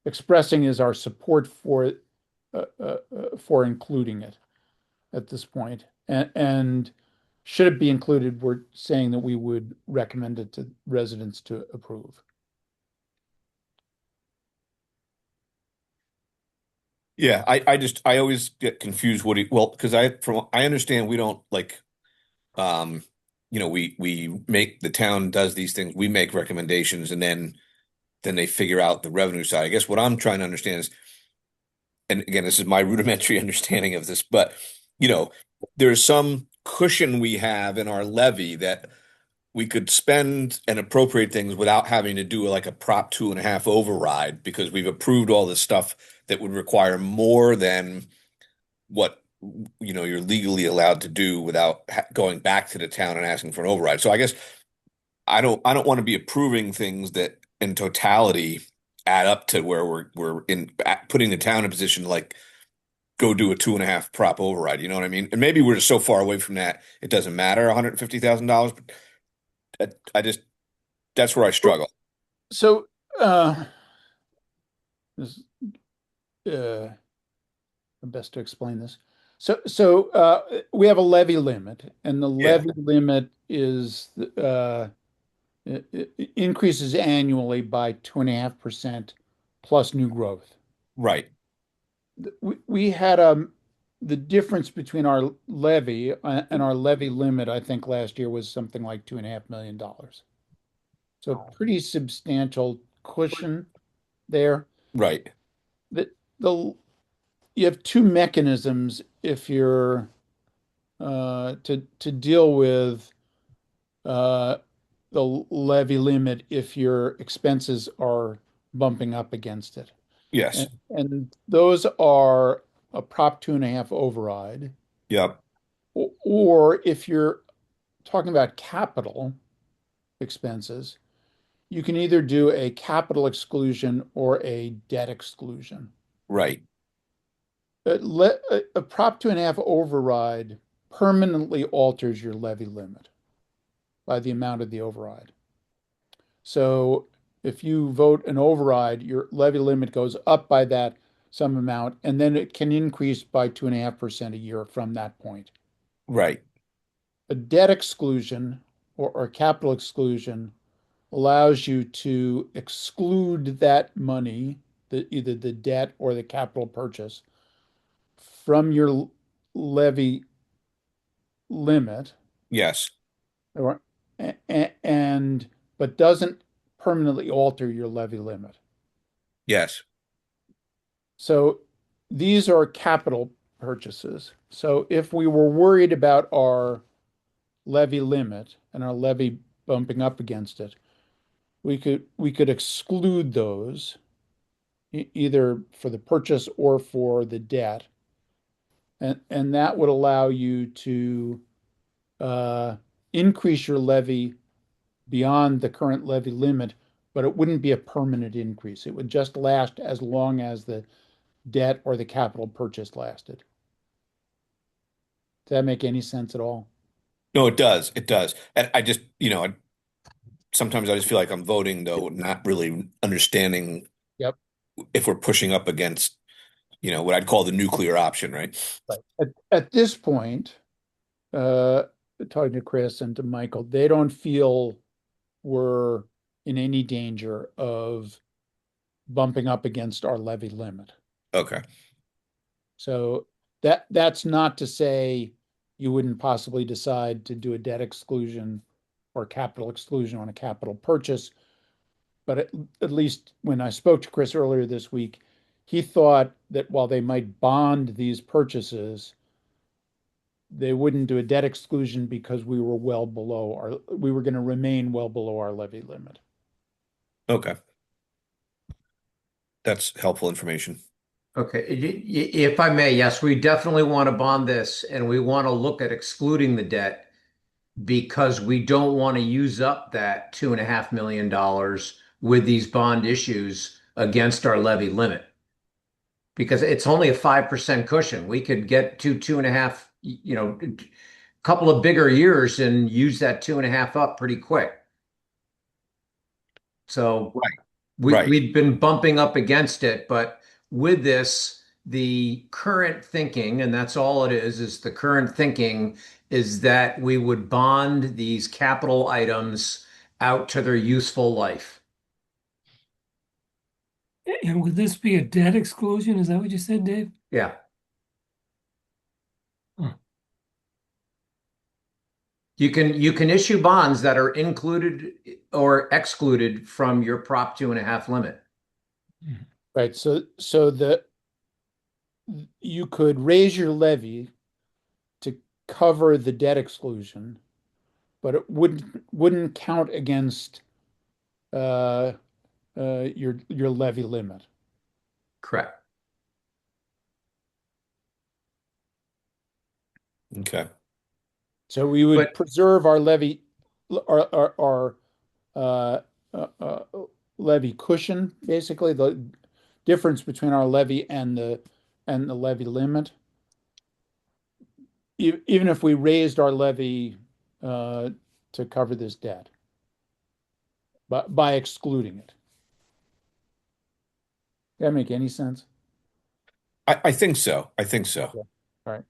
expressing is our support for including it at this point. And should it be included, we're saying that we would recommend it to residents to approve. Yeah, I always get confused well, because I understand we don't like we make the town does these things, we make recommendations and then they figure out the revenue side. I guess what I'm trying to understand is, and again, this is my rudimentary understanding of this, but there's some cushion we have in our levy that we could spend and appropriate things without having to do like a Prop 2.5 override because we've approved all this stuff that would require more than what you're legally allowed to do without going back to the town and asking for an override. So I guess I don't want to be approving things that in totality add up to where we're in putting the town in a position to like go do a 2.5 prop override. You know what I mean? And maybe we're just so far away from that it doesn't matter $150,000. But that's where I struggle. So this best to explain this. So we have a levy limit, and the Yeah, levy limit is it increases annually by 2.5% plus new growth. right. We had the difference between our levy and our levy limit, I think last year was something like $2.5 million. So pretty substantial cushion there. Right. The you have two mechanisms if you're to deal with uh, the levy limit if your expenses are bumping up against it. Yes. And those are a Prop 2.5 override, Yep. or if you're talking about capital expenses, you can either do a capital exclusion or a debt exclusion. Right. A Prop 2.5 override permanently alters your levy limit by the amount of the override. So if you vote an override, your levy limit goes up by that some amount, and then it can increase by 2.5% a year from that point. Right. A debt exclusion or capital exclusion allows you to exclude that money, either the debt or the capital purchase, from your levy limit, Yes. or and but doesn't permanently alter your levy limit. Yes. So these are capital purchases. So if we were worried about our levy limit and our levy bumping up against it, we could exclude those either for the purchase or for the debt, and that would allow you to increase your levy beyond the current levy limit, but it wouldn't be a permanent increase. It would just last as long as the debt or the capital purchase lasted. Does that make any sense at all? No, it does. It does. And I just, sometimes I just feel like I'm voting though, not really understanding Yep. if we're pushing up against, what I'd call the nuclear option, right? Right. At this point, uh, talking to Chris and to Michael, they don't feel we're in any danger of bumping up against our levy limit. Okay. So that's not to say you wouldn't possibly decide to do a debt exclusion or capital exclusion on a capital purchase. But at least when I spoke to Chris earlier this week, he thought that while they might bond these purchases, they wouldn't do a debt exclusion because we were we were going to remain well below our levy limit. Okay. That's helpful information. Okay, if I may, yes, we definitely want to bond this and we want to look at excluding the debt because we don't want to use up that $2.5 million with these bond issues against our levy limit. Because it's only a 5% cushion. We could get to 2.5, a couple of bigger years and use that 2.5 up pretty quick. So Right. we, Right. we've been bumping up against it, but with this, the current thinking, and that's all it is the current thinking is that we would bond these capital items out to their useful life. And would this be a debt exclusion? Is that what you said, Dave? Yeah. Huh. You can issue bonds that are included or excluded from your Prop 2.5 limit. Right. So you could raise your levy to cover the debt exclusion, but it wouldn't count against uh, your levy limit. Correct. Okay. So we would But preserve our levy, our uh, uh, uh, levy cushion, basically the difference between our levy and the levy limit. Even if we raised our levy to cover this debt, but by excluding it. Does that make any sense? I think so. I think so. Yeah. All right.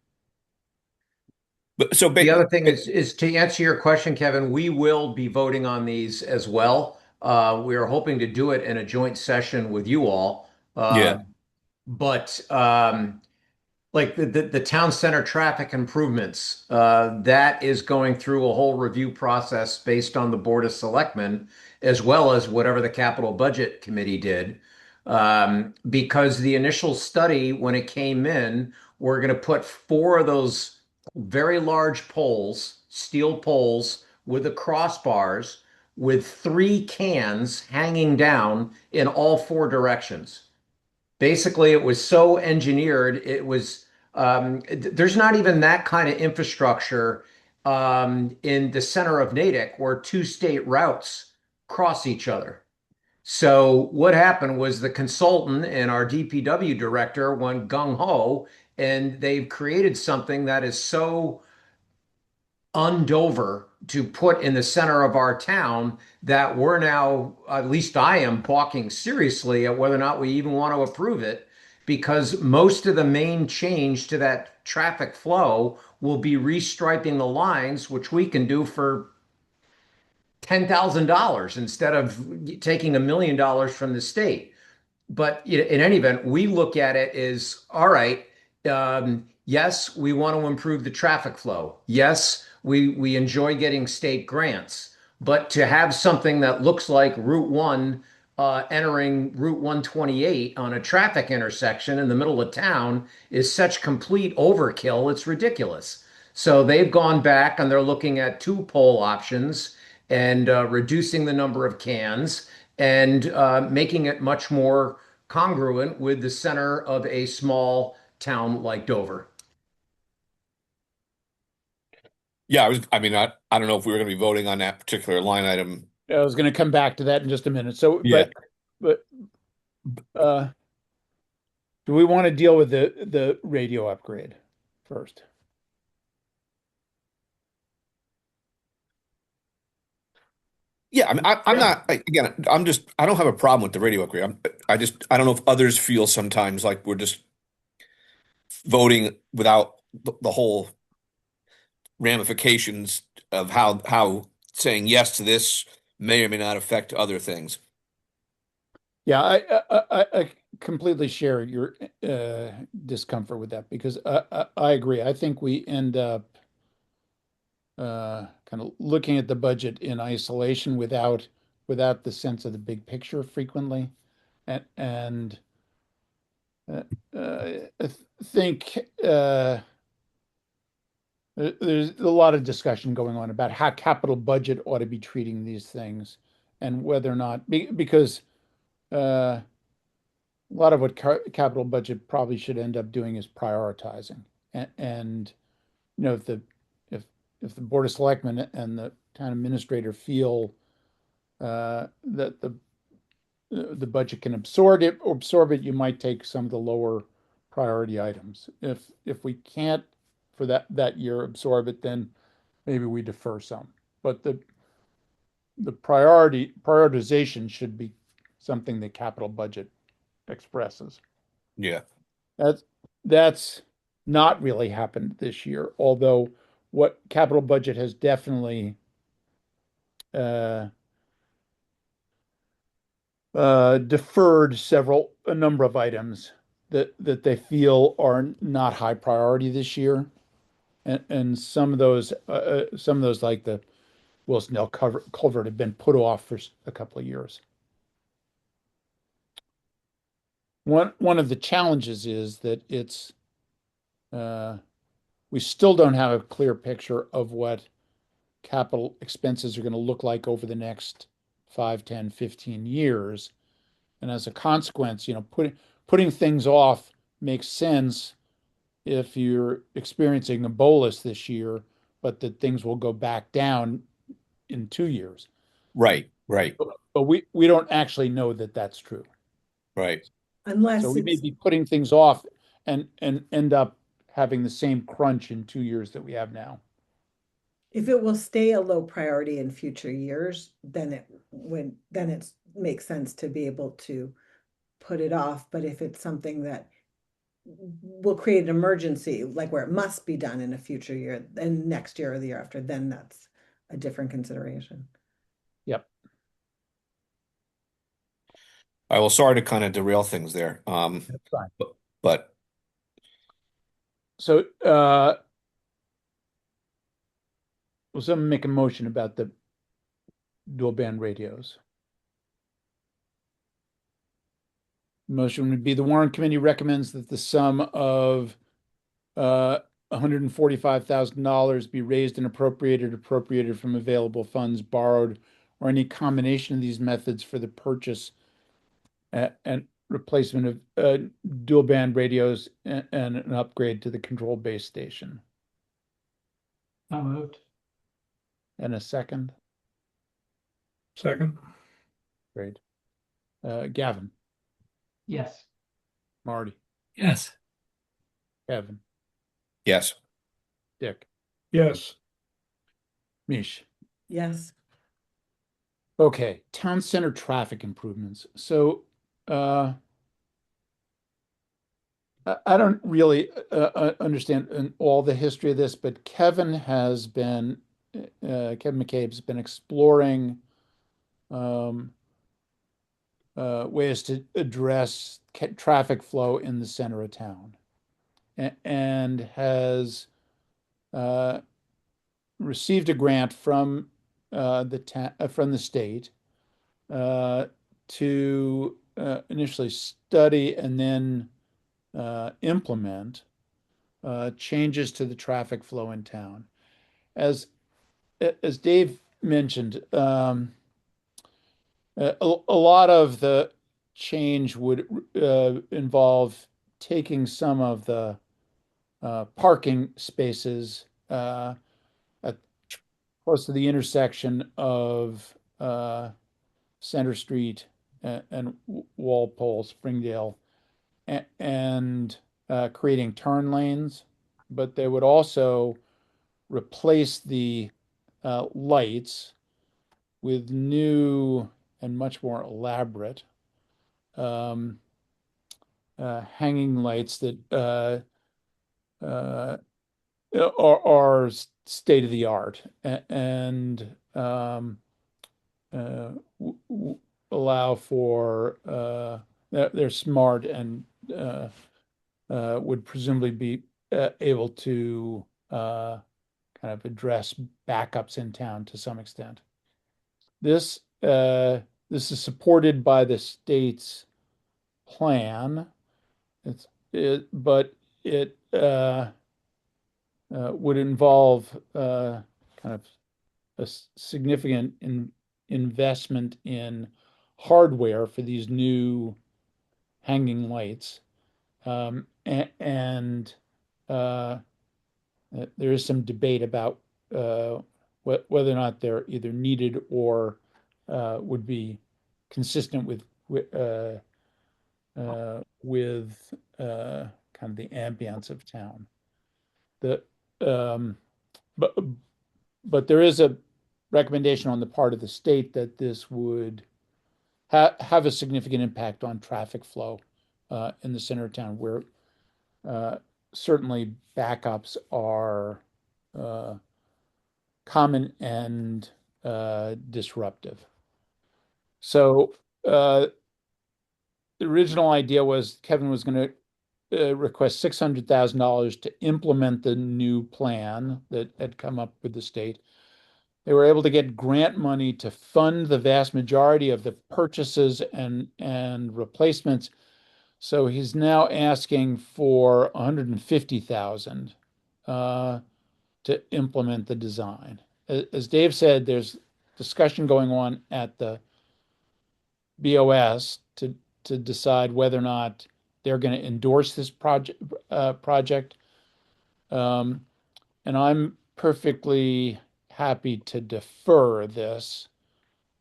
the other thing is to answer your question, Kevin, we will be voting on these as well. We are hoping to do it in a joint session with you all. Yeah. But like the town center traffic improvements, that is going through a whole review process based on the Board of Selectmen, as well as whatever the capital budget committee did. Because the initial study, when it came in, we're going to put four of those very large poles, steel poles with the crossbars, with three cans hanging down in all four directions. Basically, it was so engineered, it was there's not even that kind of infrastructure in the center of Natick where two state routes cross each other. So what happened was the consultant and our DPW director went gung ho, and they've created something that is so undover to put in the center of our town that we're now, at least I am, balking seriously at whether or not we even want to approve it, because most of the main change to that traffic flow will be restriping the lines, which we can do for $10,000 instead of taking $1 million from the state. But in any event, we look at it as, all right, yes, we want to improve the traffic flow. Yes, we enjoy getting state grants. But to have something that looks like Route 1 entering Route 128 on a traffic intersection in the middle of town is such complete overkill, it's ridiculous. So they've gone back and they're looking at two pole options and reducing the number of cans and making it much more congruent with the center of a small town like Dover. Yeah, I don't know if we were going to be voting on that particular line item. I was going to come back to that in just a minute. So, Yeah. but do we want to deal with the radio upgrade first? Yeah, I'm not, again, I don't have a problem with the radio upgrade. I don't know if others feel sometimes like we're just voting without the whole ramifications of how saying yes to this may or may not affect other things. Yeah, I completely share your discomfort with that because I agree. I think we end up kind of looking at the budget in isolation without the sense of the big picture frequently, and uh, I think there's a lot of discussion going on about how capital budget ought to be treating these things and whether or not because a lot of what capital budget probably should end up doing is prioritizing and if if if the Board of Selectmen and the town administrator feel that the budget can absorb it, you might take some of the lower priority items. If we can't for that year absorb it, then maybe we defer some. But the prioritization should be something the capital budget expresses. Yeah. That's that's not really happened this year, although what capital budget has definitely uh, deferred a number of items that they feel are not high priority this year, and some of those like the Wilson L. Culvert have been put off for a couple of years. One of the challenges is that uh, we still don't have a clear picture of what capital expenses are going to look like over the next 5, 10, 15 years. And as a consequence, putting things off makes sense if you're experiencing a bolus this year, but that things will go back down in 2 years. Right, right, But we don't actually know that that's true. right. So Unless we may it's, be putting things off and end up having the same crunch in 2 years that we have now. if it will stay a low priority in future years, then it makes sense to be able to put it off. But if it's something that will create an emergency, like where it must be done in a future year, then next year or the year after, then that's a different consideration. Yep. All right, well, sorry to kind of derail things there. That's fine. But So, will someone make a motion about the dual band radios? Motion would be the Warrant Committee recommends that the sum of $145,000 be raised and appropriated from available funds, borrowed, or any combination of these methods for the purchase and replacement of dual band radios and an upgrade to the control base station. So moved. And a second. Second. Great. Gavin, Yes. Marty, Yes. Kevin, yes, Dick, Yes. Mish. Yes. Okay, town center traffic improvements. So, I don't really understand all the history of this, but Kevin McCabe's been exploring um, ways to address traffic flow in the center of town, and has received a grant from from the state to initially study and then implement changes to the traffic flow in town. As as Dave mentioned, a lot of the change would involve taking some of the parking spaces at close to the intersection of Center Street and Walpole, Springdale, and creating turn lanes, but they would also replace the lights with new and much more elaborate um, hanging lights that uh, are state of the art and allow for they're smart and would presumably be able to kind of address backups in town to some extent. This this is supported by the state's plan. But it would involve kind of a significant investment in hardware for these new hanging lights. And there is some debate about whether or not they're either needed or would be consistent with kind of the ambience of town. The but there is a recommendation on the part of the state that this would have a significant impact on traffic flow in the center of town, where certainly backups are common and disruptive. So the original idea was Kevin was going to request $600,000 to implement the new plan that had come up with the state. They were able to get grant money to fund the vast majority of the purchases and replacements. So he's now asking for $150,000 to implement the design. As Dave said, there's discussion going on at the BOS to decide whether or not they're going to endorse this project. And I'm perfectly happy to defer this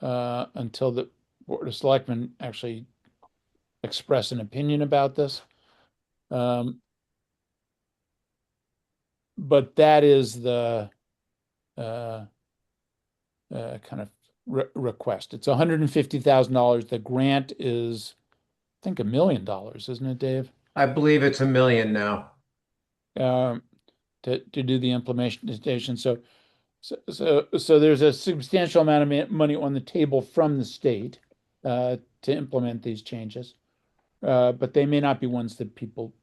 until the Board of Selectmen actually express an opinion about this. But that is the kind of request. It's $150,000. The grant is, I think, $1 million, isn't it, Dave? I believe it's $1 million now. To do the implementation. So there's a substantial amount of money on the table from the state to implement these changes, but they may not be ones that people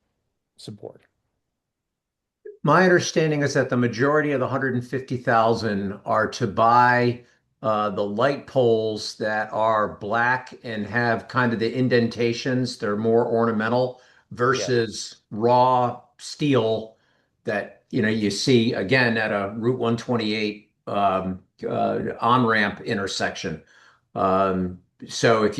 support. My understanding is that the majority of the 150,000 are to buy the light poles that are black and have kind of the indentations. They're more ornamental versus raw steel that you see again at a Route 128 on-ramp intersection. So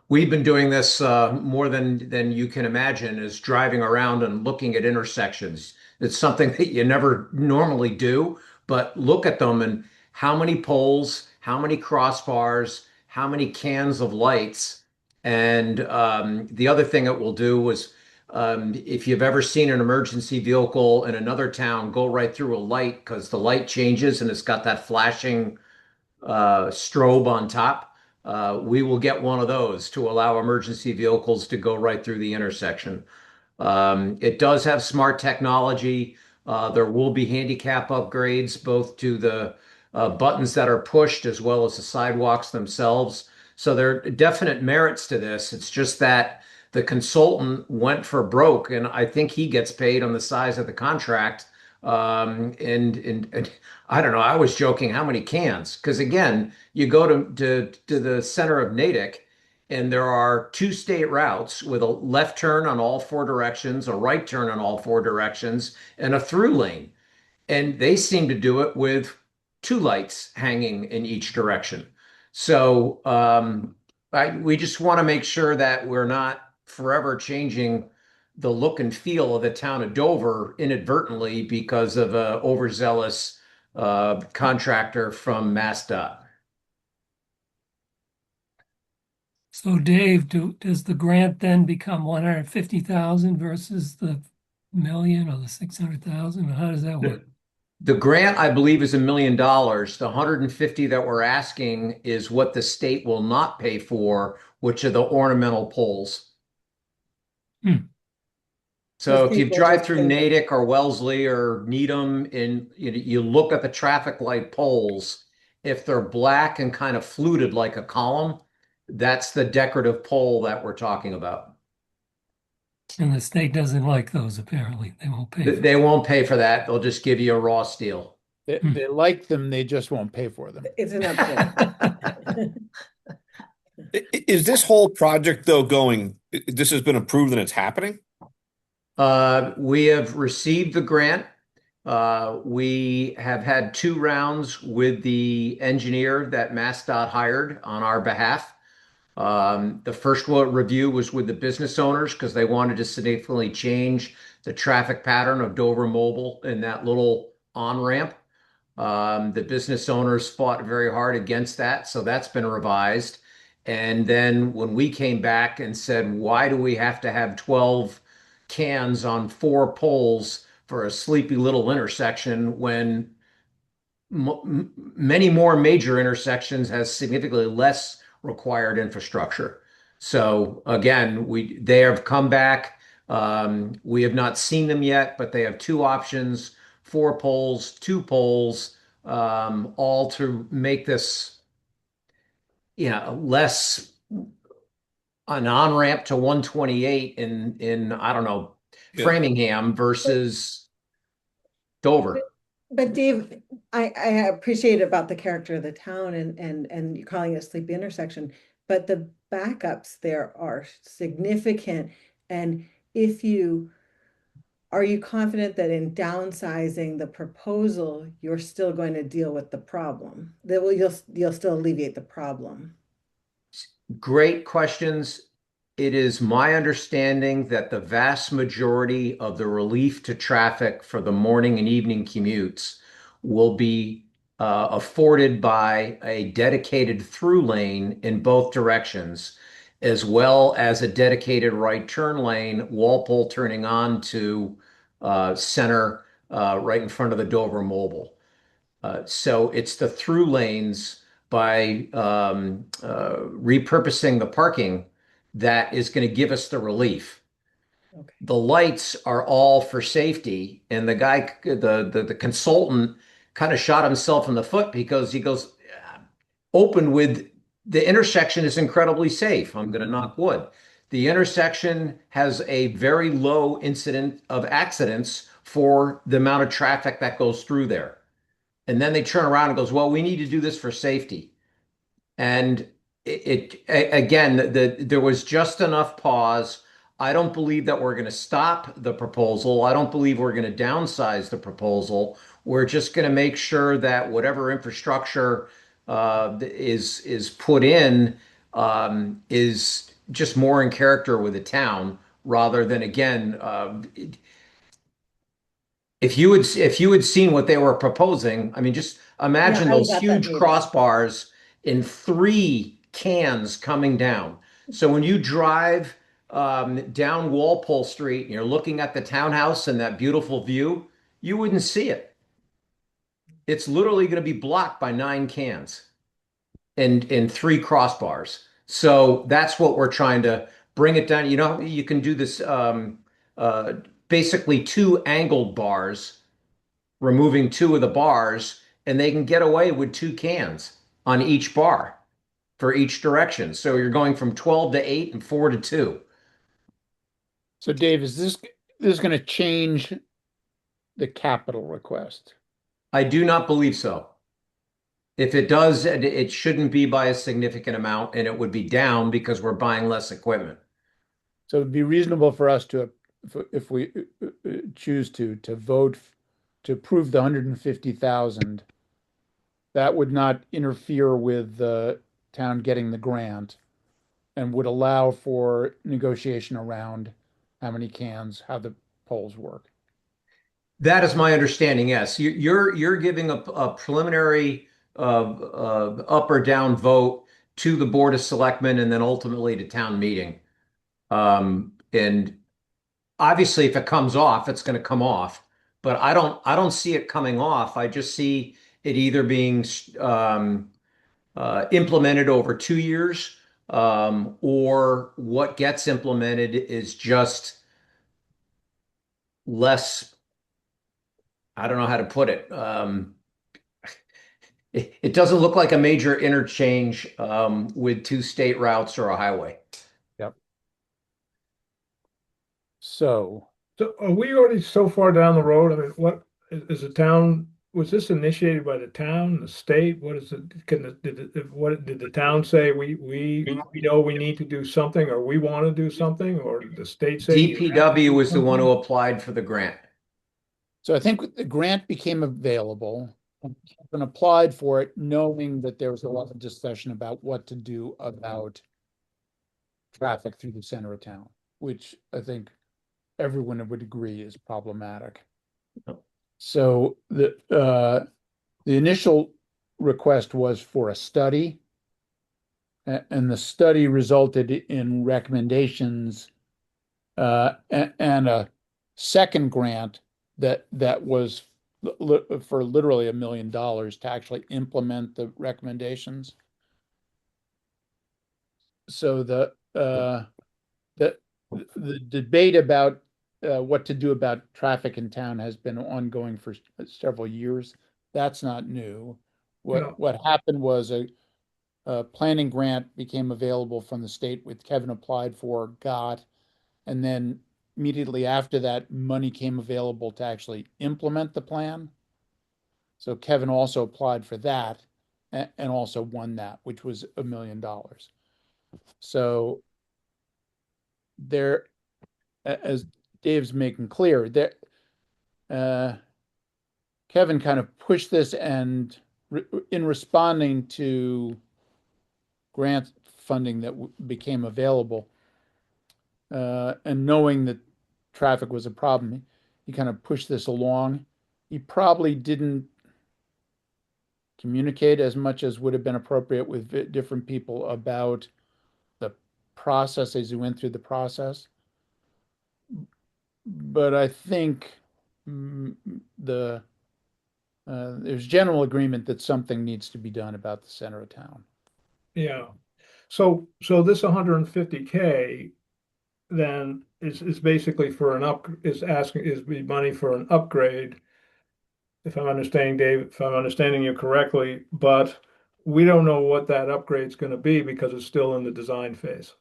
we've been doing this more than you can imagine, is driving around and looking at intersections. It's something that you never normally do, but look at them and how many poles, how many crossbars, how many cans of lights. And the other thing it will do is if you've ever seen an emergency vehicle in another town go right through a light because the light changes and it's got that flashing strobe on top, we will get one of those to allow emergency vehicles to go right through the intersection. It does have smart technology. There will be handicap upgrades both to the buttons that are pushed as well as the sidewalks themselves. So there are definite merits to this. It's just that the consultant went for broke, and I think he gets paid on the size of the contract. And I don't know. I was joking how many cans, because again, you go to the center of Natick, and there are two state routes with a left turn on all four directions, a right turn on all four directions, and a through lane. And they seem to do it with two lights hanging in each direction. So we just want to make sure that we're not forever changing the look and feel of the town of Dover inadvertently because of an overzealous contractor from MassDOT. So Dave, does the grant then become 150,000 versus the million or the 600,000? Or how does that work? The grant, I believe, is $1 million. The 150 that we're asking is what the state will not pay for, which are the ornamental poles. So if you drive through Natick or Wellesley or Needham and you look at the traffic light poles, If they're black and kind of fluted like a column, that's the decorative pole that we're talking about. And the state doesn't like those, apparently. They won't pay for They them. won't pay for that. They'll just give you a raw steel. They like them, they just won't pay for them. It's an upgrade. Is this whole project though this has been approved and it's happening? We have received the grant. We have had 2 rounds with the engineer that MassDOT hired on our behalf. The first review was with the business owners because they wanted to significantly change the traffic pattern of Dover Mobile in that little on-ramp. The business owners fought very hard against that, so that's been revised. And then when we came back and said, why do we have to have 12 cans on 4 poles for a sleepy little intersection when many more major intersections has significantly less required infrastructure? So again, they have come back. We have not seen them yet, but they have 2 options: 4 poles, 2 poles, all to make this, less an on-ramp to 128 in I don't know, Yeah. Framingham versus Dover. But Dave, I appreciate about the character of the town and you calling it a sleepy intersection, but the backups there are significant. And if you are you confident that in downsizing the proposal, you're still going to deal with the problem? That will you'll still alleviate the problem. Great questions. It is my understanding that the vast majority of the relief to traffic for the morning and evening commutes will be afforded by a dedicated through lane in both directions, as well as a dedicated right turn lane, Walpole turning on to center right in front of the Dover Mobile. So it's the through lanes by repurposing the parking that is going to give us the relief. Okay. The lights are all for safety, and the consultant kind of shot himself in the foot because he goes, open with the intersection is incredibly safe. I'm going to knock wood. The intersection has a very low incident of accidents for the amount of traffic that goes through there. And then they turn around and goes, well, we need to do this for safety. And again, there was just enough pause. I don't believe that we're going to stop the proposal. I don't believe we're going to downsize the proposal. We're just going to make sure that whatever infrastructure is put in is just more in character with the town rather than, again, if you had seen what they were proposing, I mean, just imagine I was those at that huge meeting. crossbars in 3 cans coming down. So when you drive down Walpole Street and you're looking at the townhouse and that beautiful view, you wouldn't see it. It's literally going to be blocked by 9 cans and in 3 crossbars. So that's what we're trying to bring it down. You can do this uh, basically 2 angled bars, removing 2 of the bars, and they can get away with 2 cans on each bar for each direction. So you're going from 12 to 8 and 4 to 2. So Dave, is this going to change the capital request? I do not believe so. If it does, it shouldn't be by a significant amount, and it would be down because we're buying less equipment. So it'd be reasonable for us to, if we choose to vote to approve the 150,000. That would not interfere with the town getting the grant and would allow for negotiation around how many cans, how the polls work. That is my understanding. Yes, you're giving a preliminary up or down vote to the Board of Selectmen and then ultimately to town meeting. And obviously, if it comes off, it's going to come off. But I don't see it coming off. I just see it either being implemented over 2 years, or what gets implemented is just less. I don't know how to put it. It doesn't look like a major interchange with two state routes or a highway. Yep. So So are we already so far down the road? I mean, what is the town, was this initiated by the town, the state? What is it? What did the town say? We know we need to do something, or we want to do something, or did the state say you have to DPW do was the one who something? applied for the grant. I think the grant became available and applied for it, knowing that there was a lot of discussion about what to do about traffic through the center of town, which I think everyone would agree is problematic. So the initial request was for a study, and the study resulted in recommendations and a second grant that was for literally $1 million to actually implement the recommendations. So the the debate about what to do about traffic in town has been ongoing for several years. That's not new. Yeah. What happened was a planning grant became available from the state, which Kevin applied for, got, and then immediately after that, money came available to actually implement the plan. So Kevin also applied for that and also won that, which was $1 million. So there, as Dave's making clear, that uh, Kevin kind of pushed this, and in responding to grant funding that became available, and knowing that traffic was a problem, he kind of pushed this along. He probably didn't communicate as much as would have been appropriate with different people about the process as he went through the process. But I think mm, the there's general agreement that something needs to be done about the center of town. Yeah. So this 150K then is basically for an is the money for an upgrade, if I'm understanding Dave, if I'm understanding you correctly, but we don't know what that upgrade's going to be because it's still in the design phase,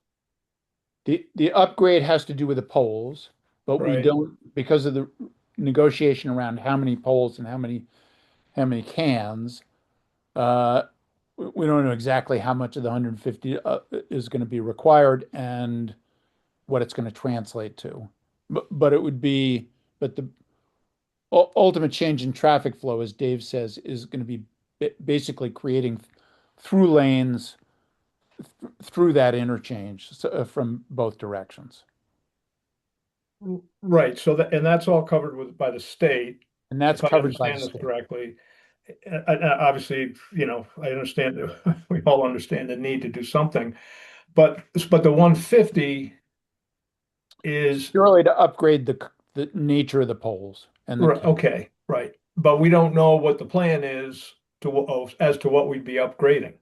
The upgrade has to do with the poles, but we right? don't, because of the negotiation around how many poles and how many cans. Uh, we don't know exactly how much of the 150 is going to be required and what it's going to translate to. But it would be, but the ultimate change in traffic flow, as Dave says, is going to be basically creating through lanes through that interchange, from both directions. Right. So that, and that's all covered with by the state, And that's if I covered by the understand this state. correctly. Obviously, I understand, we all understand the need to do something, but the 150 is, Purely to upgrade the nature of the poles and the okay, right. But we don't know what the plan is as to what we'd be upgrading.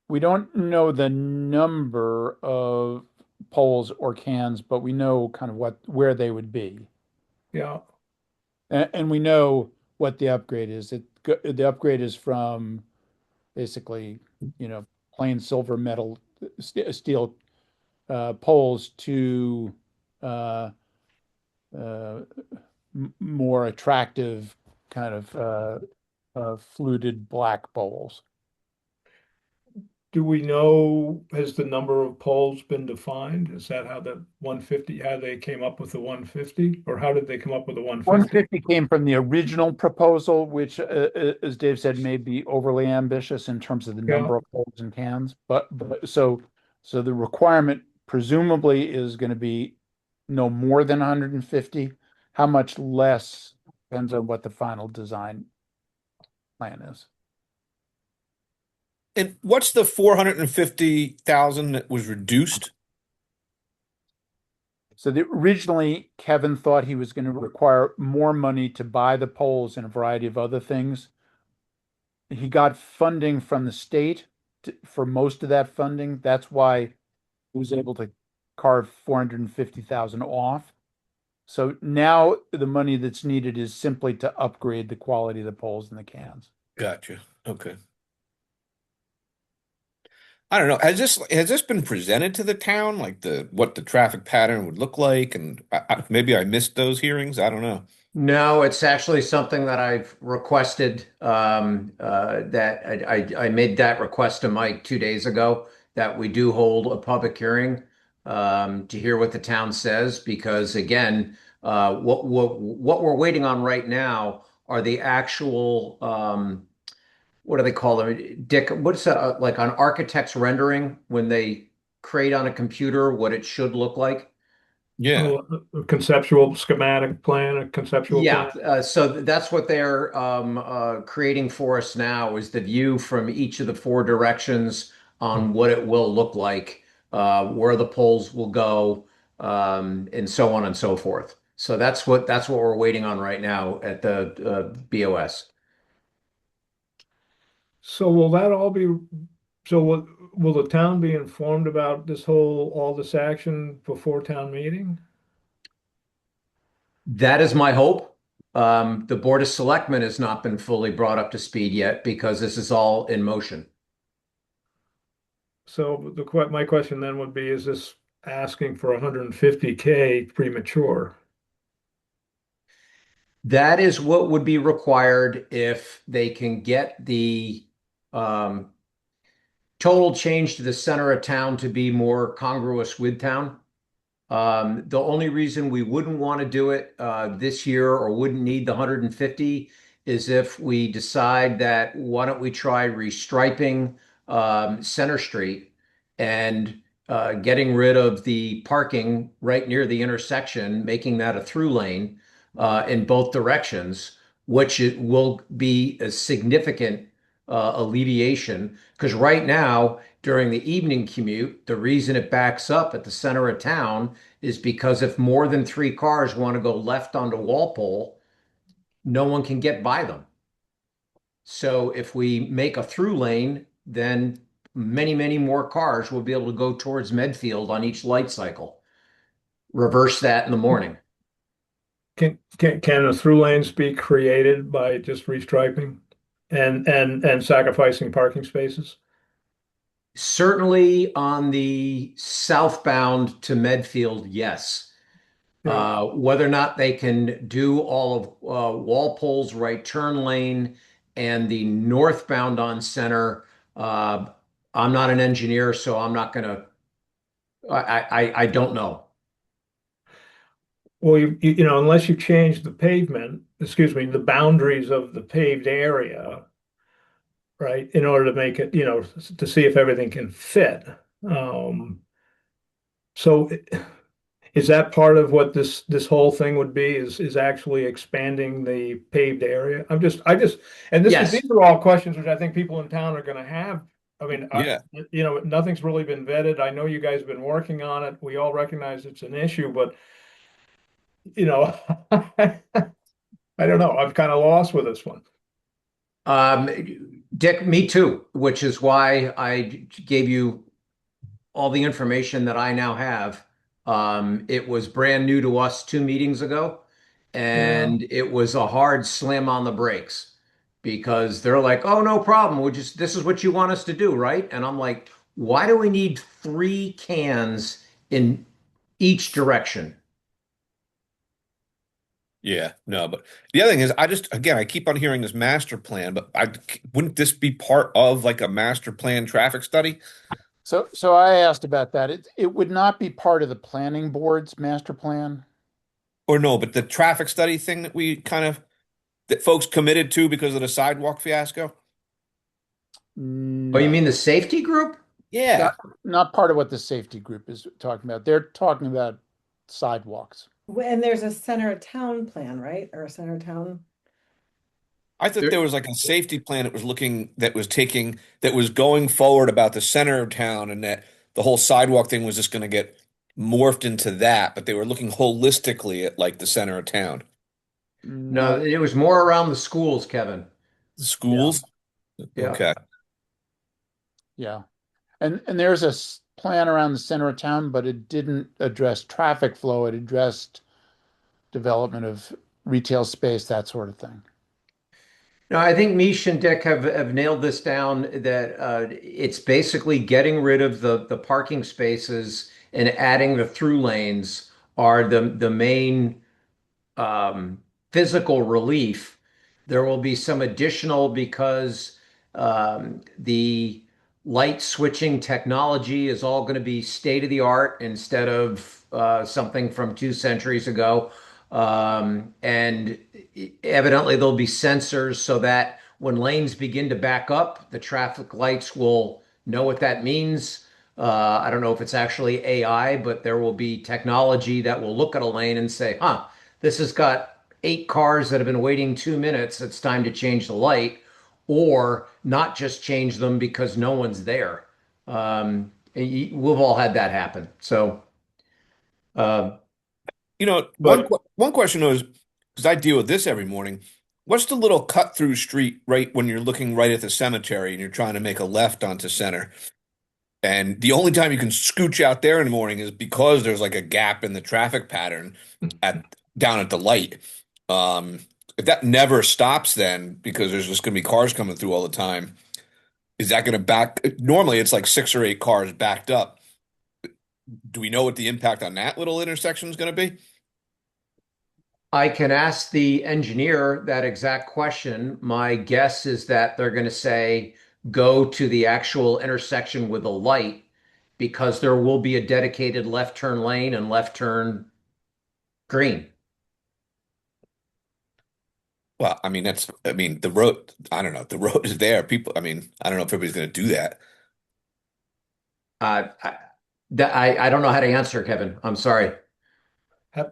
we don't know the number of poles or cans, but we know kind of where they would be. Yeah. And we know what the upgrade is. The upgrade is from basically, plain silver metal steel poles to uh, uh, more attractive kind of fluted black bowls. Do we know, has the number of poles been defined? Is that how the 150, how they came up with the 150? Or how did they come up with the 150? 150 came from the original proposal, which, as Dave said, may be overly ambitious in terms of the Yeah. number of poles and cans. But so the requirement presumably is going to be no more than 150. How much less depends on what the final design plan is. And what's the 450,000 that was reduced? So originally, Kevin thought he was going to require more money to buy the poles and a variety of other things. He got funding from the state for most of that funding. That's why he was able to carve 450,000 off. So now the money that's needed is simply to upgrade the quality of the poles and the cans. Gotcha. Okay. I don't know. Has this been presented to the town, like the what the traffic pattern would look like, and maybe I missed those hearings. I don't know. No, it's actually something that I've requested. That I made that request to Mike 2 days ago that we do hold a public hearing to hear what the town says. Because again, what we're waiting on right now are the actual what do they call them? Dick, what's like an architect's rendering when they create on a computer what it should look like? Yeah. Oh, a conceptual schematic plan, a conceptual Yeah, plan. so that's what they're creating for us now is the view from each of the four directions on what it will look like, where the poles will go, and so on and so forth. So that's what we're waiting on right now at the BOS. So will that all be, so will the town be informed about all this action before town meeting? That is my hope. The Board of Selectmen has not been fully brought up to speed yet because this is all in motion. So my question then would be, is this asking for 150K premature? That is what would be required if they can get the um, total change to the center of town to be more congruous with town. The only reason we wouldn't want to do it this year or wouldn't need the 150 is if we decide that why don't we try restriping Center Street and getting rid of the parking right near the intersection, making that a through lane in both directions, which it will be a significant alleviation. Because right now, during the evening commute, the reason it backs up at the center of town is because if more than three cars want to go left onto Walpole, no one can get by them. So if we make a through lane, then many, many more cars will be able to go towards Medfield on each light cycle. Reverse that in the morning. Can the through lanes be created by just restriping and sacrificing parking spaces? Certainly on the southbound to Medfield, yes. Yeah. Whether or not they can do all of Walpole's right turn lane and the northbound on center, uh, I'm not an engineer, so I'm not gonna. I don't know. Well, unless you change the pavement, excuse me, the boundaries of the paved area, right, in order to make it, to see if everything can fit. Um, so is that part of what this whole thing would be is actually expanding the paved area? And Yes. these are all questions which I think people in town are going to have. I mean, Yeah. nothing's really been vetted. I know you guys have been working on it. We all recognize it's an issue, but you know, I don't know. I'm kind of lost with this one. Um, Dick, me too, which is why I gave you all the information that I now have. It was brand new to us 2 meetings ago, Yeah. and it was a hard slam on the brakes because they're like, "Oh, no problem. This is what you want us to do, right?" And I'm like, "Why do we need three cans in each direction?" Yeah, no, but the other thing is, again, I keep on hearing this master plan, but wouldn't this be part of like a master plan traffic study? So I asked about that. It would not be part of the planning board's master plan. Or no, but the traffic study thing that folks committed to because of the sidewalk fiasco? Oh, you No, mean the safety group? Yeah. not not part of what the safety group is talking about. They're talking about sidewalks. And there's a center of town plan, right? Or a center of town. I thought There, there was like a safety plan that was going forward about the center of town and that the whole sidewalk thing was just going to get morphed into that, but they were looking holistically at like the center of town. no, No, it was more around the schools, Kevin. The yeah, schools? Yeah. Okay. yeah. And there's a plan around the center of town, but it didn't address traffic flow. It addressed development of retail space, that sort of thing. No, I think Mish and Dick have nailed this down that it's basically getting rid of the parking spaces and adding the through lanes are the main um, physical relief. There will be some additional because the light switching technology is all going to be state of the art instead of something from 2 centuries ago. And evidently, there'll be sensors so that when lanes begin to back up, the traffic lights will know what that means. I don't know if it's actually AI, but there will be technology that will look at a lane and say, huh, this has got 8 cars that have been waiting 2 minutes. It's time to change the light, or not just change them because no one's there. We've all had that happen. So, uh, You know, but one question was, because I deal with this every morning, what's the little cut through street right when you're looking right at the cemetery and you're trying to make a left onto center? And the only time you can scooch out there in the morning is because there's like a gap in the traffic pattern at down at the light. Um, if that never stops, then because there's just going to be cars coming through all the time, is that going to back? Normally, it's like 6 or 8 cars backed up. Do we know what the impact on that little intersection is going to be? I can ask the engineer that exact question. My guess is that they're going to say, go to the actual intersection with a light because there will be a dedicated left turn lane and left turn green. Well, I mean, I mean, the road, I don't know, the road is there. People, I mean, I don't know if everybody's going to do that. Uh, I, I don't know how to answer, Kevin. I'm sorry.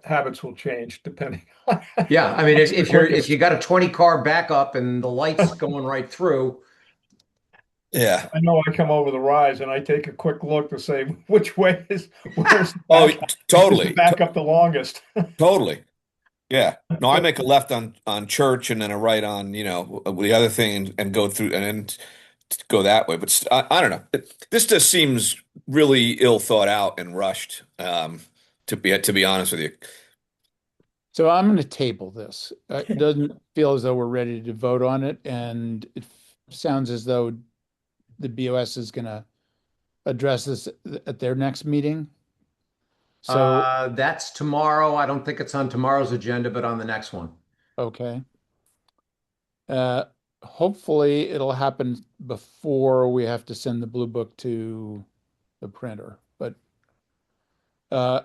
Habits will change depending on Yeah, I mean, what's the if you quickest. got a 20 car backup and the lights going right through, Yeah. I know I come over the rise and I take a quick look to say which way is where's the Oh, backup? Is the totally. backup the longest? Totally. Yeah. No, I make a left on Church and then a right on, you know, the other thing and go through and then go that way. But I don't know. This just seems really ill thought out and rushed, to be honest with you. So I'm going to table this. It doesn't feel as though we're ready to vote on it, and it sounds as though the BOS is going to address this at their next meeting. So, that's tomorrow. I don't think it's on tomorrow's agenda, but on the next one. okay. Uh, Hopefully it'll happen before we have to send the blue book to the printer. Uh,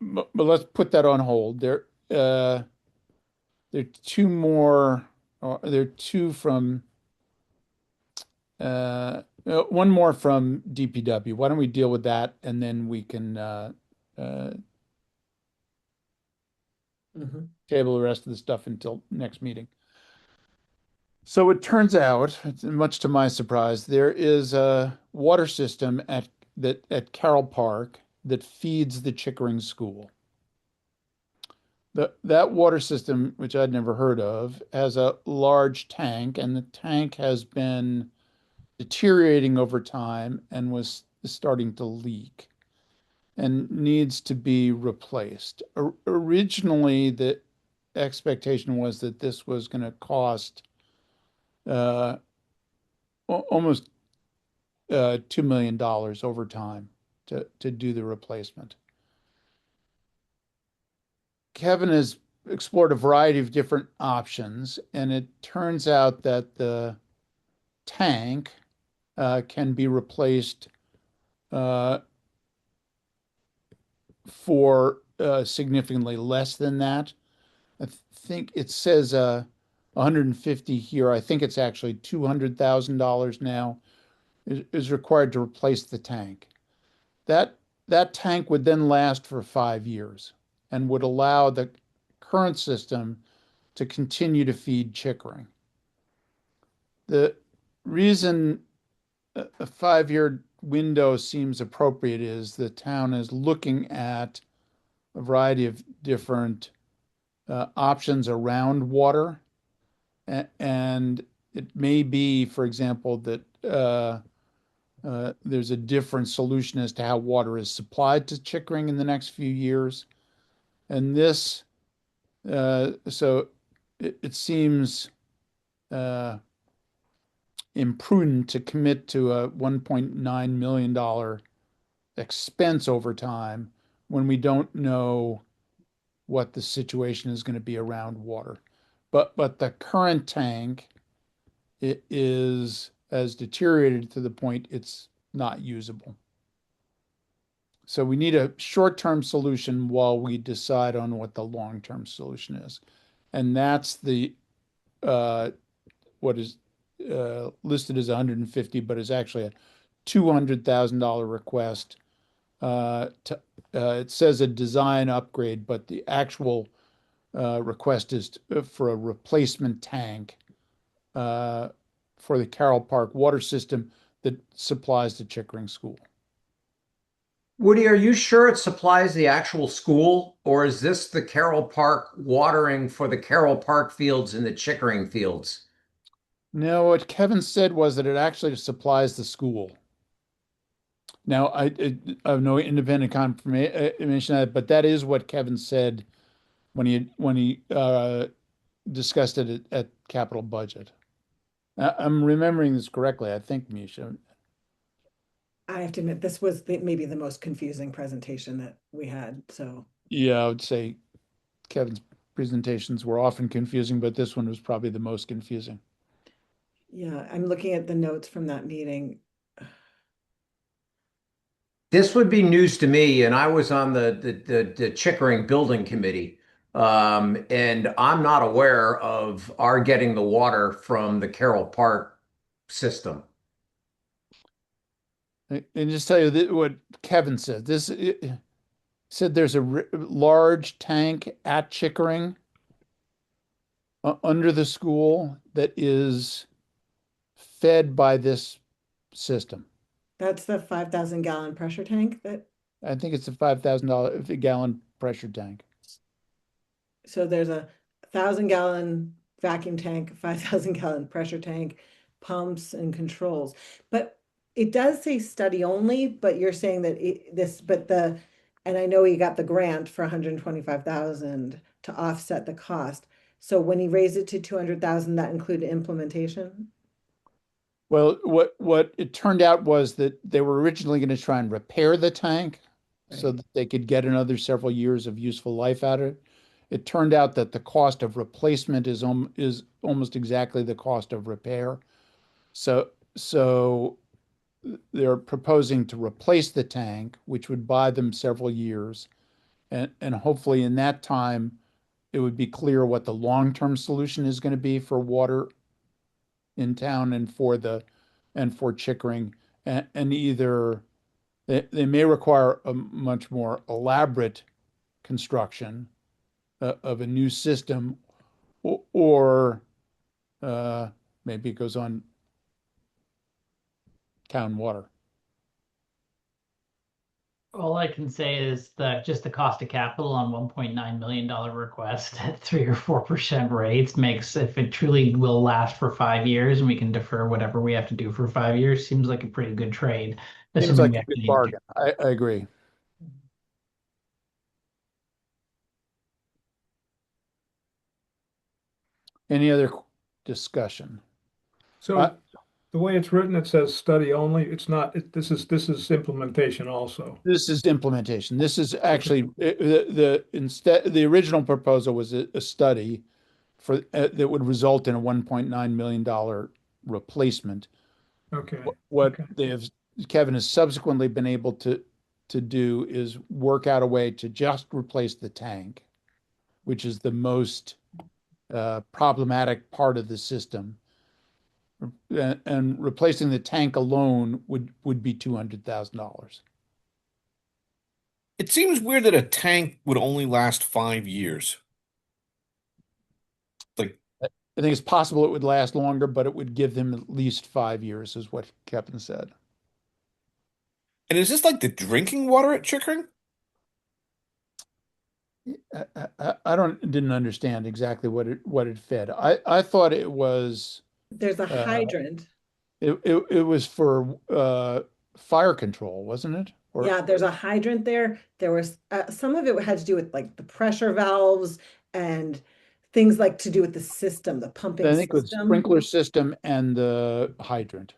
but let's put that on hold. There are two more. There are two from one more from DPW. Why don't we deal with that and then we can uh, Mhm. table the rest of the stuff until next meeting. So it turns out, much to my surprise, there is a water system at Carroll Park that feeds the Chickering School. That water system, which I'd never heard of, has a large tank, and the tank has been deteriorating over time and was starting to leak and needs to be replaced. Originally, the expectation was that this was going to cost uh, almost $2 million over time to do the replacement. Kevin has explored a variety of different options, and it turns out that the tank can be replaced uh, for significantly less than that. I think it says 150 here. I think it's actually $200,000 now is required to replace the tank. That that tank would then last for 5 years and would allow the current system to continue to feed Chickering. The reason a 5 year window seems appropriate is the town is looking at a variety of different options around water. And it may be, for example, that there's a different solution as to how water is supplied to Chickering in the next few years. And this, so it seems imprudent to commit to a $1.9 million expense over time when we don't know what the situation is going to be around water. But the current tank, it is as deteriorated to the point it's not usable. So we need a short-term solution while we decide on what the long-term solution is. And that's the what is listed as 150, but is actually a $200,000 request. It says a design upgrade, but the actual request is for a replacement tank for the Carroll Park water system that supplies the Chickering School. Woody, are you sure it supplies the actual school, or is this the Carroll Park watering for the Carroll Park fields and the Chickering fields? No, what Kevin said was that it actually supplies the school. Now, I have no independent confirmation of that, but that is what Kevin said when he discussed it at capital budget. I'm remembering this correctly, I think, Misha. I have to admit, this was maybe the most confusing presentation that we had, so. Yeah, I would say Kevin's presentations were often confusing, but this one was probably the most confusing. Yeah, I'm looking at the notes from that meeting. This would be news to me, and I was on the Chickering Building Committee. And I'm not aware of our getting the water from the Carroll Park system. And just tell you that what Kevin said. This said there's a large tank at Chickering under the school that is fed by this system. That's the 5,000 gallon pressure tank that, I think it's a $5,000 gallon pressure tank. so there's a 1,000 gallon vacuum tank, 5,000 gallon pressure tank, pumps and controls. But it does say study only, but you're saying that and I know he got the grant for 125,000 to offset the cost. So when he raised it to 200,000, that included implementation? Well, what it turned out was that they were originally going to try and repair the tank so Right. that they could get another several years of useful life out of it. It turned out that the cost of replacement is almost exactly the cost of repair. So they're proposing to replace the tank, which would buy them several years, and hopefully in that time it would be clear what the long-term solution is going to be for water in town and for Chickering, and either they may require a much more elaborate construction of a new system, or maybe it goes on town water. All I can say is that just the cost of capital on $1.9 million request at 3 or 4% rates makes, if it truly will last for 5 years and we can defer whatever we have to do for 5 years, seems like a pretty good trade. Seems Assuming like we a good actually need to do. bargain. I agree. Any other discussion? So the way it's written, it says study only. It's not, this is implementation also. This is implementation. This is actually the original proposal was a study for that would result in a $1.9 million replacement. Okay. What Okay. they have Kevin has subsequently been able to do is work out a way to just replace the tank, which is the most problematic part of the system. And replacing the tank alone would be $200,000. It seems weird that a tank would only last 5 years. Like, I think it's possible it would last longer, but it would give them at least 5 years, is what Kevin said. and is this like the drinking water at Chickering? I didn't understand exactly what it fed. I thought it was There's a uh, hydrant. it was for fire control, wasn't it? Or Yeah, there's a hydrant there. There was some of it had to do with like the pressure valves and things like to do with the system, the pumping I think with system. sprinkler system and the hydrant.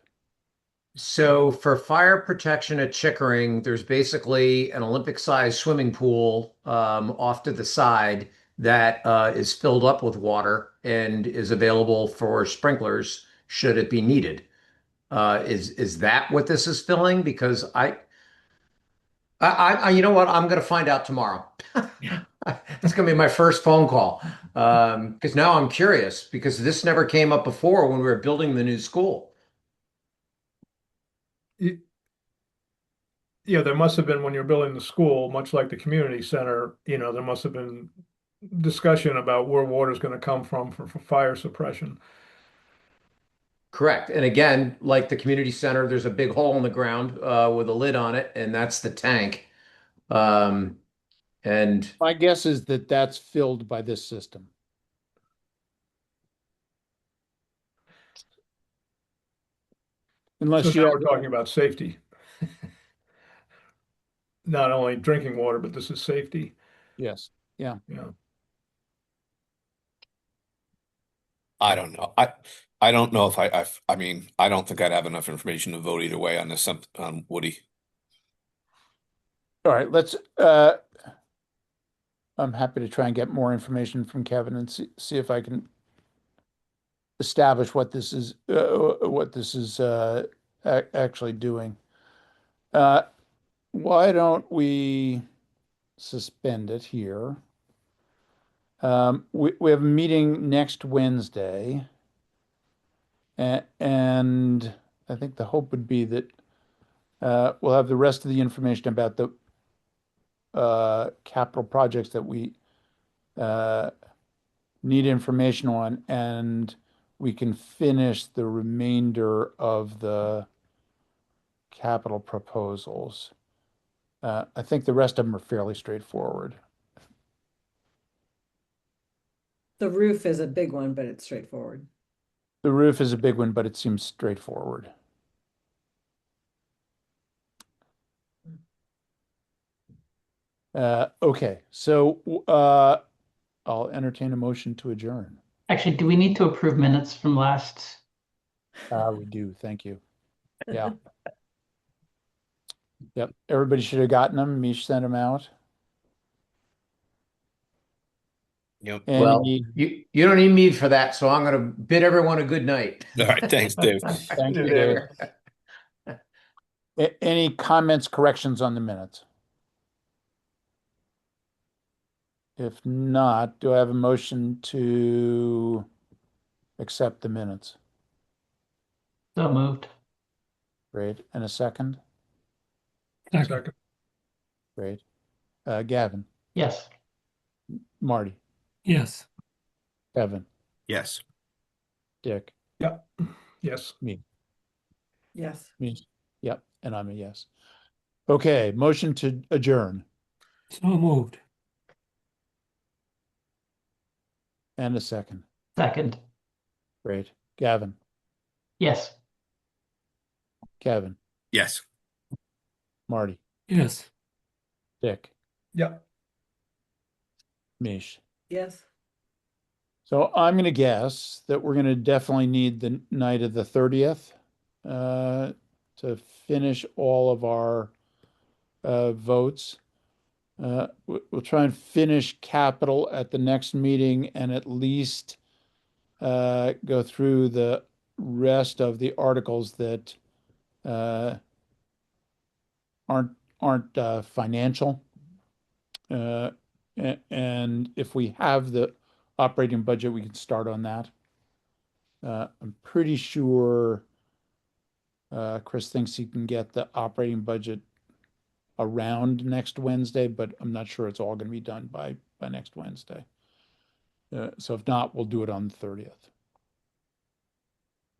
So for fire protection at Chickering, there's basically an Olympic-sized swimming pool off to the side that is filled up with water and is available for sprinklers should it be needed. Is that what this is filling? Because you know what? I'm going to find out tomorrow. That's going to be my first phone call. Because now I'm curious because this never came up before when we were building the new school. Y- Yeah, there must have been when you're building the school, much like the community center, there must have been discussion about where water's going to come from for fire suppression. Correct. And again, like the community center, there's a big hole in the ground with a lid on it, and that's the tank. Um, and My guess is that that's filled by this system. So Unless you now have, we're talking about safety, not only drinking water, but this is safety. yes, yeah. Yeah. I don't know. I don't know if I mean, I don't think I'd have enough information to vote either way on this, on Woody. All right, I'm happy to try and get more information from Kevin and see if I can establish what this is actually doing. Uh, why don't we suspend it here? We have a meeting next Wednesday, and I think the hope would be that we'll have the rest of the information about the capital projects that we uh, need information on, and we can finish the remainder of the capital proposals. I think the rest of them are fairly straightforward. The roof is a big one, but it's straightforward. The roof is a big one, but it seems straightforward. Okay, so I'll entertain a motion to adjourn. Actually, do we need to approve minutes from last? We do, thank you. Yeah. Yep, everybody should have gotten them. Mish sent them out. Yep. well, Any, you don't need me for that, so I'm going to bid everyone a good night. All right. Thanks, Dave. thank you, Dave. Any comments, corrections on the minutes? If not, do I have a motion to accept the minutes? So moved. Great. And a second? Second. Great. Gavin, Yes. Marty, Yes. Kevin, Yes. Dick, Yeah. Yes. me. Yes. Me. Yep, and I'm a yes. Okay, motion to adjourn So moved. and a second. Second. Great. Gavin, Yes. Kevin, Yes. Marty, Yes. Dick, Yeah. Mish. Yes. So I'm going to guess that we're going to definitely need the night of the 30th to finish all of our votes. We'll try and finish capital at the next meeting and at least go through the rest of the articles that uh, aren't financial. And if we have the operating budget, we can start on that. I'm pretty sure Chris thinks he can get the operating budget around next Wednesday, but I'm not sure it's all going to be done by next Wednesday. So if not, we'll do it on the 30th.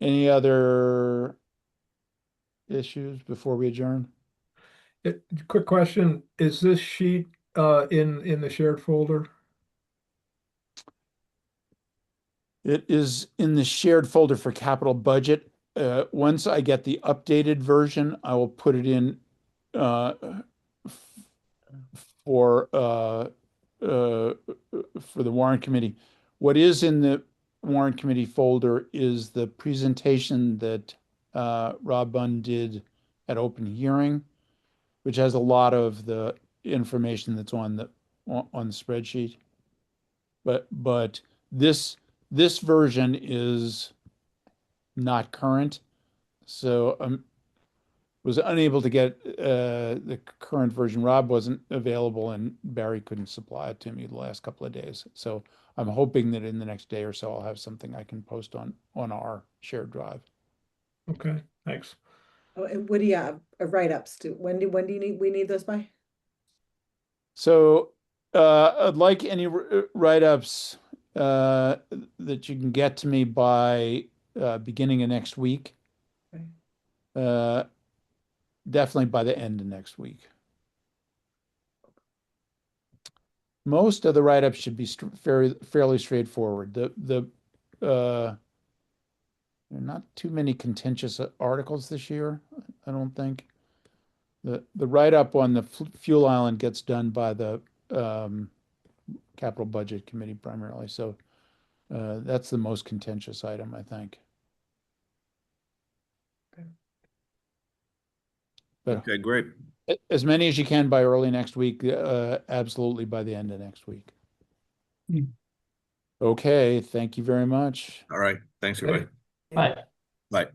Any other issues before we adjourn? Quick question. Is this sheet in the shared folder? It is in the shared folder for capital budget. Once I get the updated version, I will put it in uh, for the warrant committee. what is in the warrant committee folder is the presentation that Rob Bunn did at open hearing, which has a lot of the information that's on the spreadsheet. But this version is not current, so was unable to get the current version. Rob wasn't available, and Barry couldn't supply it to me the last couple of days. So I'm hoping that in the next day or so I'll have something I can post on our shared drive. Okay, thanks. Oh, and what do you have, write-ups to, when do you need, we need those by? So I'd like any write-ups that you can get to me by beginning of next week. Okay. Definitely by the end of next week. Most of the write-ups should be fairly straightforward. There are not too many contentious articles this year, I don't think. The write-up on the fuel island gets done by the capital budget committee primarily. So that's the most contentious item, I think. But Okay, great. as many as you can by early next week, absolutely by the end of next week. Okay, thank you very much. All right. Thanks, everybody. But Bye.